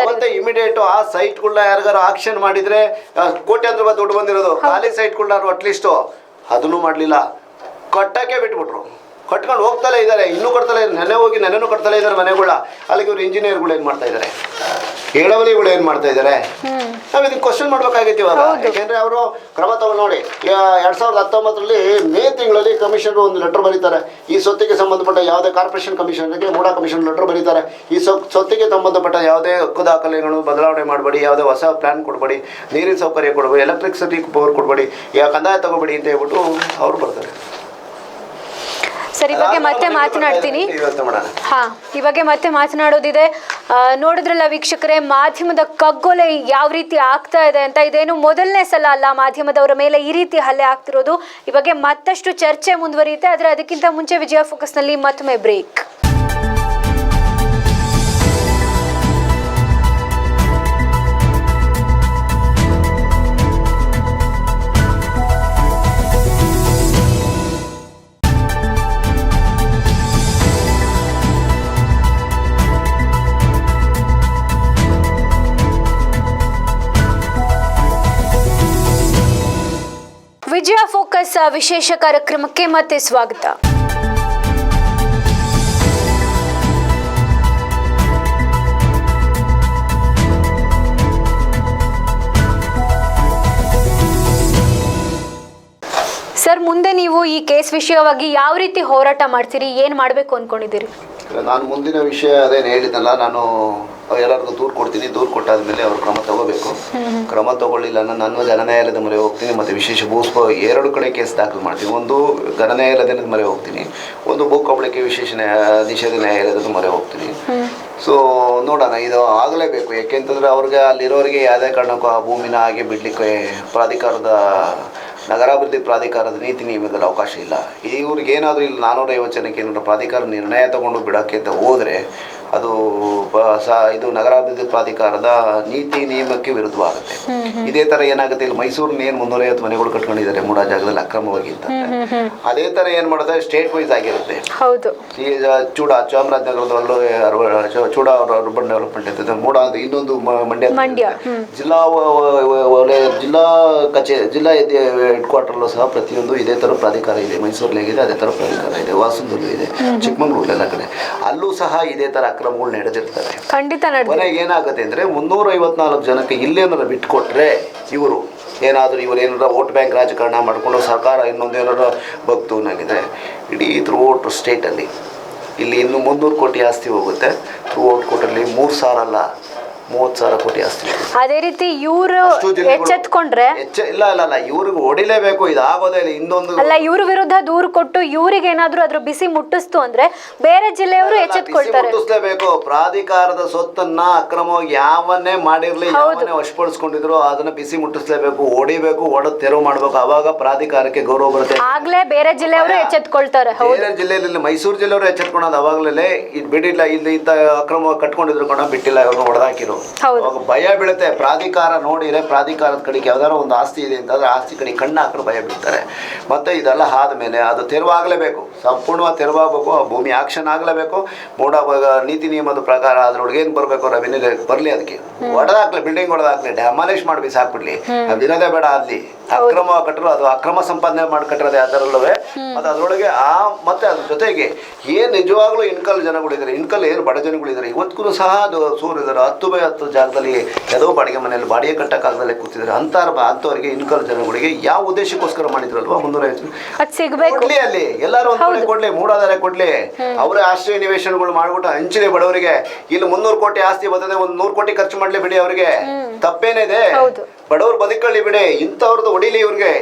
ಅವತ್ತೇ ಇಮಿಡಿಯೇಟ್ ಆ ಸೈಟ್ಗಳನ್ನ ಯಾರಿಗಾರು ಆಕ್ಷನ್ ಮಾಡಿದ್ರೆ ಕೋಟ್ಯಾಂತರ ರೂಪಾಯಿ ದುಡ್ಡು ಬಂದಿರೋದು. ಖಾಲಿ ಸೈಟ್ಗಳನ್ನ ಅಟ್ಲೀಸ್ಟ್ ಅದನ್ನು ಮಾಡಲಿಲ್ಲ, ಕಟ್ಟಕ್ಕೆ ಬಿಟ್ಬಿಟ್ರು. ಕಟ್ಕೊಂಡು ಹೋಗ್ತಲೇ ಇದ್ದಾರೆ, ಇನ್ನೂ ಕಟ್ತಲೇ, ನೆನೆನೂ ಕಟ್ತಲೇ ಇದ್ದಾರೆ ಮನೆಗಳ. ಅಲ್ಲಿಗೆ ಇವ್ರು ಇಂಜಿನಿಯರ್ಗಳು ಏನು ಮಾಡ್ತಾ ಇದ್ದಾರೆ, ಎಡವಲಿಗಳು ಏನು ಮಾಡ್ತಾ ಇದ್ದಾರೆ? ನಾವು ಇದಕ್ಕೆ ಕ್ವಶನ್ ಮಾಡ್ಬೇಕಾಗೈತಿ ಇವಾಗ. ಯಾಕೆಂದ್ರೆ ಅವರು ಕ್ರಮ ತಗೊಂಡು ನೋಡಿ, 2019ರಲ್ಲಿ ಮೇ ತಿಂಗಳಲ್ಲಿ ಕಮಿಷನರ್ ಒಂದು ಲೆಟರ್ ಬರೀತಾರೆ. ಈ ಸ್ವತ್ತಿಗೆ ಸಂಬಂಧಪಟ್ಟ ಯಾವುದೇ ಕಾರ್ಪೊರೇಷನ್ ಕಮಿಷನರ್ಗೆ ಮೂಡಾ ಕಮಿಷನ್ ಲೆಟರ್ ಬರೀತಾರೆ. ಈ ಸ್ವತ್ತಿಗೆ ಸಂಬಂಧಪಟ್ಟ ಯಾವುದೇ ಹಕ್ಕು ದಾಖಲೆಗಳು ಬದಲಾವಣೆ ಮಾಡಬೇಡಿ, ಯಾವುದೇ ಹೊಸ ಪ್ಲಾನ್ ಕೊಡಬೇಡಿ, ನೀರಿನ ಸೌಕರ್ಯ ಕೊಡಬೇಡಿ, ಎಲೆಕ್ಟ್ರಿಸಿಟಿ ಪವರ್ ಕೊಡಬೇಡಿ, ಕಂದಾಯ ತಗೋಬೇಡಿ ಅಂತ ಹೇಳ್ಬಿಟ್ಟು ಅವ್ರು ಬರ್ತಾರೆ. ಸರ್, ಈ ಬಗ್ಗೆ ಮತ್ತೆ ಮಾತನಾಡ್ತೀನಿ. ಈ ಬಗ್ಗೆ ಮತ್ತೆ ಮಾತನಾಡೋದಿದೆ. ನೋಡಿದ್ರಲ್ಲ ವೀಕ್ಷಕರೇ, ಮಾಧ್ಯಮದ ಕಗ್ಗೊಲೆ ಯಾವ ರೀತಿ ಆಗ್ತಾ ಇದೆ ಅಂತ. ಇದೇನು ಮೊದಲನೇ ಸಲ ಅಲ್ಲ ಮಾಧ್ಯಮದವರ ಮೇಲೆ ಈ ರೀತಿ ಹಲ್ಲೆ ಆಗ್ತಿರೋದು. ಈ ಬಗ್ಗೆ ಮತ್ತಷ್ಟು ಚರ್ಚೆ ಮುಂದುವರಿಯುತ್ತೆ. ಆದರೆ ಅದಕ್ಕಿಂತ ಮುಂಚೆ ವಿಜಯ ಫೋಕಸ್ನಲ್ಲಿ ಮತ್ತೊಮ್ಮೆ ಬ್ರೇಕ್. ವಿಜಯ ಫೋಕಸ್ ವಿಶೇಷ ಕಾರ್ಯಕ್ರಮಕ್ಕೆ ಮತ್ತೆ ಸ್ವಾಗತ. ಸರ್, ಮುಂದೆ ನೀವು ಈ ಕೇಸ್ ವಿಷಯವಾಗಿ ಯಾವ ರೀತಿ ಹೋರಾಟ ಮಾಡ್ತೀರಿ, ಏನು ಮಾಡಬೇಕು ಅಂದ್ಕೊಂಡಿದ್ದೀರಿ? ನಾನು ಮುಂದಿನ ವಿಷಯ ಅದೇನು ಹೇಳಿದ್ನಲ್ಲ, ನಾನು ಎಲ್ಲರಿಗೂ ದೂರು ಕೊಡ್ತೀನಿ. ದೂರು ಕೊಟ್ಟಾದ್ಮೇಲೆ ಅವ್ರು ಕ್ರಮ ತಗೋಬೇಕು. ಕ್ರಮ ತಗೊಳ್ಳಿಲ್ಲ ನಾನು ಘನ ನ್ಯಾಯಾಲಯದ ಮೊರೆ ಹೋಗ್ತೀನಿ. ಮತ್ತು ವಿಶೇಷ ಎರಡು ಕಡೆ ಕೇಸ್ ದಾಖಲು ಮಾಡ್ತೀನಿ. ಒಂದು ಘನ ನ್ಯಾಯಾಲಯದ ಮೊರೆ ಹೋಗ್ತೀನಿ, ಒಂದು ಭೂ ಕಬಳಿಕೆ ವಿಶೇಷ ನಿಷೇಧ ನ್ಯಾಯಾಲಯದ ಮೊರೆ ಹೋಗ್ತೀನಿ. ಸೊ ನೋಡೋಣ, ಇದು ಆಗಲೇಬೇಕು. ಯಾಕೆಂತಂದರೆ ಅವ್ರಿಗೆ ಅಲ್ಲಿರೋರಿಗೆ ಯಾವುದೇ ಕಾರಣಕ್ಕೂ ಆ ಭೂಮಿನ ಹಾಗೆ ಬಿಡಲಿಕ್ಕೆ ನಗರಾಭಿವೃದ್ಧಿ ಪ್ರಾಧಿಕಾರದ ನೀತಿ ನಿಯಮದಲ್ಲಿ ಅವಕಾಶ ಇಲ್ಲ. ಇವ್ರಿಗೆ ಏನಾದರೂ ಇಲ್ಲಿ 450 ಜನಕ್ಕೆ ಏನಾದರೂ ಪ್ರಾಧಿಕಾರ ನಿರ್ಣಯ ತೊಗೊಂಡು ಬಿಡೋಕ್ಕೆ ಅಂತ ಹೋದರೆ ಅದು ಇದು ನಗರಾಭಿವೃದ್ಧಿ ಪ್ರಾಧಿಕಾರದ ನೀತಿ ನಿಯಮಕ್ಕೆ ವಿರುದ್ಧವಾಗುತ್ತೆ. ಇದೇ ತರ ಏನಾಗುತ್ತೆ, ಇಲ್ಲಿ ಮೈಸೂರಿನ ಏನು 350 ಮನೆಗಳು ಕಟ್ಕೊಂಡಿದ್ದಾರೆ ಮೂಡ ಜಾಗದಲ್ಲಿ ಅಕ್ರಮವಾಗಿ ಅಂತ. ಅದೇ ತರ ಏನ್ ಮಾಡುತ್ತೆ, ಸ್ಟೇಟ್ ವೈಸ್ ಆಗಿರುತ್ತೆ. ಹೌದು, ಈಗ ಚೂಡ ಚಾಮರಾಜನಗರದಲ್ಲೂ ಚೂಡ ಅರ್ಬನ್ ಡೆವಲಪ್ಮೆಂಟ್ ಇರ್ತದೆ, ಮೂಡ ಅಂತ ಇನ್ನೊಂದು ಮಂಡ್ಯ ಜಿಲ್ಲಾ ಜಿಲ್ಲಾ ಜಿಲ್ಲಾ ಹೆಡ್ ಕ್ವಾರ್ಟರ್ಲ್ಲೂ ಸಹ ಪ್ರತಿಯೊಂದು ಇದೇ ತರ ಪ್ರಾಧಿಕಾರ ಇದೆ. ಮೈಸೂರಿನಾಗಿದೆ ಅದೇ ತರ ಪ್ರಾಧಿಕಾರ ಇದೆ, ವಾಸಂದಲ್ಲೂ ಇದೆ, ಚಿಕ್ಕಮಂಗ್ಳೂರು ಎಲ್ಲ ಕಡೆ ಅಲ್ಲೂ ಸಹ ಇದೇ ತರ ಅಕ್ರಮಗಳು ನಡೆದಿರ್ತವೆ. ಖಂಡಿತ. ಕೊನೆಗೆ ಏನಾಗುತ್ತೆ ಅಂದ್ರೆ 354 ಜನಕ್ಕೆ ಇಲ್ಲೇನಾರ ಬಿಟ್ಕೊಟ್ರೆ ಇವರು ಏನಾದ್ರು ವೋಟ್ ಬ್ಯಾಂಕ್ ರಾಜಕಾರಣ ಮಾಡಿಕೊಂಡು ಸರ್ಕಾರ ಇನ್ನೊಂದೇನಾದ್ರು ಭಕ್ತನಾಗಿದೆ. ಇಡೀ ಥ್ರೂಔಟ್ ಸ್ಟೇಟಲ್ಲಿ ಇಲ್ಲಿ ಇನ್ನು 300 ಕೋಟಿ ಆಸ್ತಿ ಹೋಗುತ್ತೆ. ಥ್ರೂಔಟ್ ಕೋಟಲ್ಲಿ 3,000 ಅಲ್ಲ 30,000 ಕೋಟಿ ಆಸ್ತಿ. ಅದೇ ರೀತಿ ಇವರು ಎಚ್ಚೆತ್ಕೊಂಡ್ರೆ ಇಲ್ಲ ಇವ್ರಿಗೆ ಹೊಡಿಲೇಬೇಕು, ಇದಾಗೋದೇ ಇಲ್ಲ. ಇನ್ನೊಂದು ಅಲ್ಲ, ಇವ್ರ ವಿರುದ್ಧ ದೂರು ಕೊಟ್ಟು ಇವ್ರಿಗೆ ಏನಾದ್ರು ಅದ್ರ ಬಿಸಿ ಮುಟ್ಟಿಸ್ತು ಅಂದ್ರೆ ಬೇರೆ ಜಿಲ್ಲೆಯವರು ಎಚ್ಚೆತ್ಕೊಳ್ತಾರೆ. ಮುಟ್ಟಿಸ್ಲೇಬೇಕು. ಪ್ರಾಧಿಕಾರದ ಸೊತ್ತನ್ನ ಅಕ್ರಮವಾಗಿ ಯಾವನ್ನೇ ಮಾಡಿರ್ಲಿ, ಯಾವನ್ನೇ ವಶಪಡಿಸ್ಕೊಂಡಿದ್ರು ಅದನ್ನ ಬಿಸಿ ಮುಟ್ಟಿಸ್ಲೇಬೇಕು, ಹೊಡಿಬೇಕು, ಹೊಡೆದು ತೆರವು ಮಾಡ್ಬೇಕು. ಅವಾಗ ಪ್ರಾಧಿಕಾರಕ್ಕೆ ಗೌರವ ಬರುತ್ತೆ. ಆಗ್ಲೇ ಬೇರೆ ಜಿಲ್ಲೆಯವರು ಎಚ್ಚೆತ್ಕೊಳ್ತಾರೆ. ಬೇರೆ ಜಿಲ್ಲೆಯಲ್ಲಿ ಮೈಸೂರು ಜಿಲ್ಲೆಯವರು ಎಚ್ಚೆತ್ಕೊಳ್ಳೋದು ಅವಾಗಲೇ ಇದು ಬಿಡಿಲ್ಲ, ಇಲ್ಲಿ ಇಂತ ಅಕ್ರಮ ಕಟ್ಕೊಂಡಿದ್ರು ಕಣ ಬಿಟ್ಟಿಲ್ಲ, ಇವ್ರನ್ನ ಹೊಡೆದಾಕಿರು. ಭಯ ಬೀಳುತ್ತೆ. ಪ್ರಾಧಿಕಾರ ನೋಡಿದ್ರೆ ಪ್ರಾಧಿಕಾರದ ಕಡೆಗೆ ಯಾವ್ದಾರ ಒಂದು ಆಸ್ತಿ ಇದೆ ಅಂತಂದ್ರೆ ಆಸ್ತಿ ಕಡೆ ಕಣ್ಣು ಹಾಕಲು ಭಯ ಬೀಳ್ತಾರೆ. ಮತ್ತೆ ಇದೆಲ್ಲ ಆದ್ಮೇಲೆ ಅದು ತೆರವಾಗಲೇಬೇಕು, ಸಂಪೂರ್ಣವಾಗಿ ತೆರವಾಗಬೇಕು. ಆ ಭೂಮಿ ಆಕ್ಷನ್ ಆಗಲೇಬೇಕು. ಮೂಡ ನೀತಿ ನಿಯಮದ ಪ್ರಕಾರ ಅದ್ರೊಳಗೆ ಏನ್ ಬರಬೇಕು ರೆವಿನ್ಯೂ ಬರ್ಲಿ, ಅದಕ್ಕೆ ಹೊಡೆದಾಕ್ಲಿ, ಬಿಲ್ಡಿಂಗ್ ಹೊಡೆದಾಕ್ಲಿ, ಡ್ಯಾಮಾಲಿಷ್ ಮಾಡಿ ಬಿಸಾಕ್ಬಿಡ್ಲಿ, ಅದಿರೋದೇ ಬೇಡ. ಅಲ್ಲಿ ಅಕ್ರಮ ಕಟ್ಟರು, ಅದು ಅಕ್ರಮ ಸಂಪಾದನೆ ಮಾಡಿ ಕಟ್ಟಿರೋದೇ ಅದರಲ್ಲವೇ. ಅದು ಅದರೊಳಗೆ ಮತ್ತೆ ಅದ್ರ ಜೊತೆಗೆ ಏನ್ ನಿಜವಾಗ್ಲೂ ಇನ್ಕಲ್ ಜನಗಳಿದ್ದಾರೆ, ಇನ್ಕಲ್ ಏನು ಬಡ ಜನಗಳಿದ್ದಾರೆ, ಇವತ್ತಿಗೂ ಸಹ ಅದು ಸೂರಿದ್ದಾರೆ 10/10 ಜಾಗದಲ್ಲಿ ಯಾವುದೋ ಬಾಡಿಗೆ ಮನೆಯಲ್ಲಿ ಬಾಡಿಗೆ ಕಟ್ಟಕ್ಕಾಗದಲ್ಲೇ ಕೂತಿದ್ದಾರೆ. ಅಂಥವ್ರಿಗೆ ಇನ್ಕಲ್ ಜನಗಳಿಗೆ ಯಾವ ಉದ್ದೇಶಕ್ಕೋಸ್ಕರ ಮಾಡಿದ್ರಲ್ವಾ 350 ಕೊಡ್ಲಿ, ಅಲ್ಲಿ ಎಲ್ಲರೂ ಒಂದ್ ಕಡೆ ಕೊಡ್ಲಿ, ಮೂಡಾಧಾರೆ ಕೊಡ್ಲಿ, ಅವರೇ ಆಶ್ರಯ ನಿವೇಶನಗಳು ಮಾಡ್ಬಿಟ್ಟು ಹಂಚಿದೆ ಬಡವರಿಗೆ. ಇಲ್ಲಿ 300 ಕೋಟಿ ಆಸ್ತಿ ಬರ್ತದೆ, 100 ಕೋಟಿ ಖರ್ಚು ಮಾಡ್ಲಿ ಬಿಡಿ, ಅವ್ರಿಗೆ ತಪ್ಪೇನಿದೆ? ಬಡವರು ಬದುಕೊಳ್ಳಿ ಬಿಡಿ, ಇಂಥವ್ರದ್ದು ಹೊಡಿಲಿ ಇವ್ರಿಗೆ.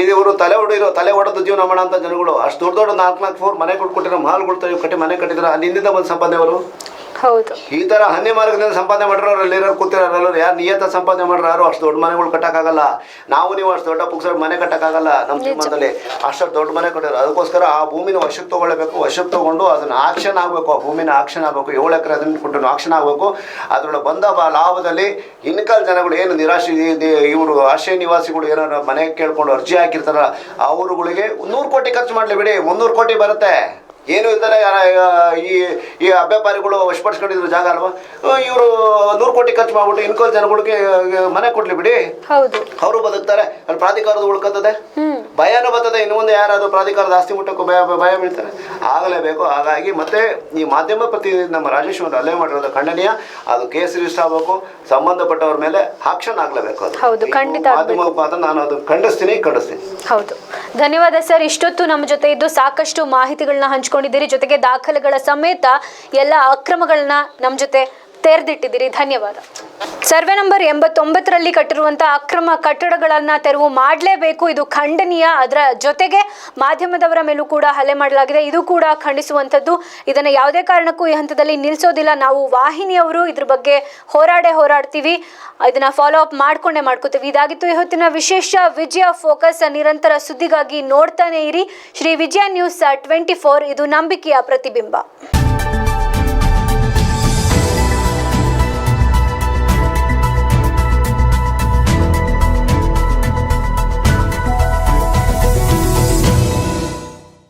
ಇವರು ತಲೆ ಹೊಡೆದು ಜೀವನ ಮಾಡೋ ಅಂತ ಜನಗಳು ಅಷ್ಟು ದೊಡ್ಡ 4 ಫ್ಲೋರ್ ಮನೆ ಕೊಟ್ಟಿರೋ ಮಾಲ್ಗಳು ಕಟ್ಟಿ ಮನೆ ಕಟ್ಟಿದ್ರೆ ಅಲ್ಲಿಂದ ಬಂದು ಸಂಪಾದನೆ ಅವರು. ಹೌದು, ಈ ತರ ಹನ್ನೆ ಮಾರ್ಗದಿಂದ ಸಂಪಾದನೆ ಮಾಡಿರೋರು ಅಲ್ಲಿರೋರು ಕೂತಿರೋರು ಯಾರು ನಿಯತ ಸಂಪಾದನೆ ಮಾಡಿರೋ ಅಷ್ಟು ದೊಡ್ಡ ಮನೆಗಳು ಕಟ್ಟಕ್ಕಾಗಲ್ಲ. ನೀವು ಅಷ್ಟು ದೊಡ್ಡ ಪುಕ್ಸ ಮನೆ ಕಟ್ಟಕ್ಕಾಗಲ್ಲ. ನಮ್ಮ ಜೀವನದಲ್ಲಿ ಅಷ್ಟು ದೊಡ್ಡ ಮನೆ ಕಟ್ಟಿರೋ ಅದಕ್ಕೋಸ್ಕರ ಆ ಭೂಮಿನ ವಶಕ್ಕೆ ತಗೊಳ್ಬೇಕು. ವಶಕ್ಕೆ ತಗೊಂಡು ಅದನ್ನ ಆಕ್ಷನ್ ಆಗಬೇಕು, ಆ ಭೂಮಿನ ಆಕ್ಷನ್ ಆಗಬೇಕು. 7 ಎಕರೆ ಅದನ್ನು ಕೊಟ್ಟು ಆಕ್ಷನ್ ಆಗಬೇಕು. ಅದರೊಳಗೆ ಬಂದ ಲಾಭದಲ್ಲಿ ಇನ್ಕಲ್ ಜನಗಳು ಏನು ನಿರಾಶೆ ಇವರು ಆಶ್ರಯ ನಿವಾಸಿಗಳು ಏನಾದ್ರು ಮನೆ ಕೇಳ್ಕೊಂಡು ಅರ್ಜಿ ಹಾಕಿರ್ತಾರ ಅವರುಗಳಿಗೆ 100 ಕೋಟಿ ಖರ್ಚು ಮಾಡಲಿ ಬಿಡಿ, 300 ಕೋಟಿ ಬರುತ್ತೆ. ಏನು ಇಲ್ದರೆ ಈ ಅಭ್ಯಾಪಾರಿಗಳು ವಶಪಡಿಸ್ಕೊಂಡಿದ್ರು ಜಾಗ ಅಲ್ವಾ, ಇವರು 100 ಕೋಟಿ ಖರ್ಚು ಮಾಡ್ಬಿಟ್ಟು ಇನ್ಕಲ್ ಜನಗಳಿಗೆ ಮನೆ ಕೊಡ್ಲಿ ಬಿಡಿ, ಅವರು ಬದುಕ್ತಾರೆ. ಅಲ್ಲಿ ಪ್ರಾಧಿಕಾರದ ಉಳ್ಕತ್ತದೆ, ಭಯನೂ ಬರ್ತದೆ. ಇನ್ನು ಮುಂದೆ ಯಾರಾದ್ರೂ ಪ್ರಾಧಿಕಾರದ ಆಸ್ತಿ ಮುಟ್ಟಕ್ಕೂ ಭಯ ಬೀಳ್ತಾರೆ, ಆಗಲೇಬೇಕು. ಹಾಗಾಗಿ ಮತ್ತೆ ಈ ಮಾಧ್ಯಮ ಪ್ರತಿನಿಧಿ ನಮ್ಮ ರಾಜೇಶ್ ಅವರು ಅಲ್ಲೇ ಮಾಡಿರೋದು ಖಂಡನೀಯ. ಅದು ಕೇಸ್ ರಿಜಿಸ್ಟರ್ ಆಗಬೇಕು, ಸಂಬಂಧಪಟ್ಟವ್ರ ಮೇಲೆ ಆಕ್ಷನ್ ಆಗ್ಲೇಬೇಕು. ಅದು ಮಾಧ್ಯಮ ಮಾತ್ರ ನಾನು ಅದು ಖಂಡಿಸ್ತೀನಿ. ಹೌದು, ಧನ್ಯವಾದ ಸರ್. ಇಷ್ಟೊತ್ತು ನಮ್ಮ ಜೊತೆ ಇದ್ದು ಸಾಕಷ್ಟು ಮಾಹಿತಿಗಳನ್ನ ಹಂಚ್ಕೊಂಡಿದ್ದೀರಿ, ಜೊತೆಗೆ ದಾಖಲೆಗಳ ಸಮೇತ ಎಲ್ಲ ಅಕ್ರಮಗಳನ್ನ ನಮ್ಮ ಜೊತೆ ತೆರೆದಿಟ್ಟಿದ್ದೀರಿ. ಧನ್ಯವಾದ. ಸರ್ವೆ ನಂಬರ್ 89ರಲ್ಲಿ ಕಟ್ಟಿರುವಂತಹ ಅಕ್ರಮ ಕಟ್ಟಡಗಳನ್ನ ತೆರವು ಮಾಡಲೇಬೇಕು, ಇದು ಖಂಡನೀಯ. ಅದರ ಜೊತೆಗೆ ಮಾಧ್ಯಮದವರ ಮೇಲೂ ಕೂಡ ಹಲ್ಲೆ ಮಾಡಲಾಗಿದೆ, ಇದು ಕೂಡ ಖಂಡಿಸುವಂಥದ್ದು. ಇದನ್ನು ಯಾವುದೇ ಕಾರಣಕ್ಕೂ ಈ ಹಂತದಲ್ಲಿ ನಿಲ್ಲಿಸೋದಿಲ್ಲ. ನಾವು ವಾಹಿನಿಯವರು ಇದ್ರ ಬಗ್ಗೆ ಹೋರಾಡ್ತೀವಿ, ಇದನ್ನ ಫಾಲೋ ಅಪ್ ಮಾಡ್ಕೋತೀವಿ. ಇದಾಗಿತ್ತು ಇವತ್ತಿನ ವಿಶೇಷ ವಿಜಯ ಫೋಕಸ್. ನಿರಂತರ ಸುದ್ದಿಗಾಗಿ ನೋಡ್ತಾನೆ ಇರಿ ಶ್ರೀ ವಿಜಯ ನ್ಯೂಸ್ 24, ಇದು ನಂಬಿಕೆಯ ಪ್ರತಿಬಿಂಬ.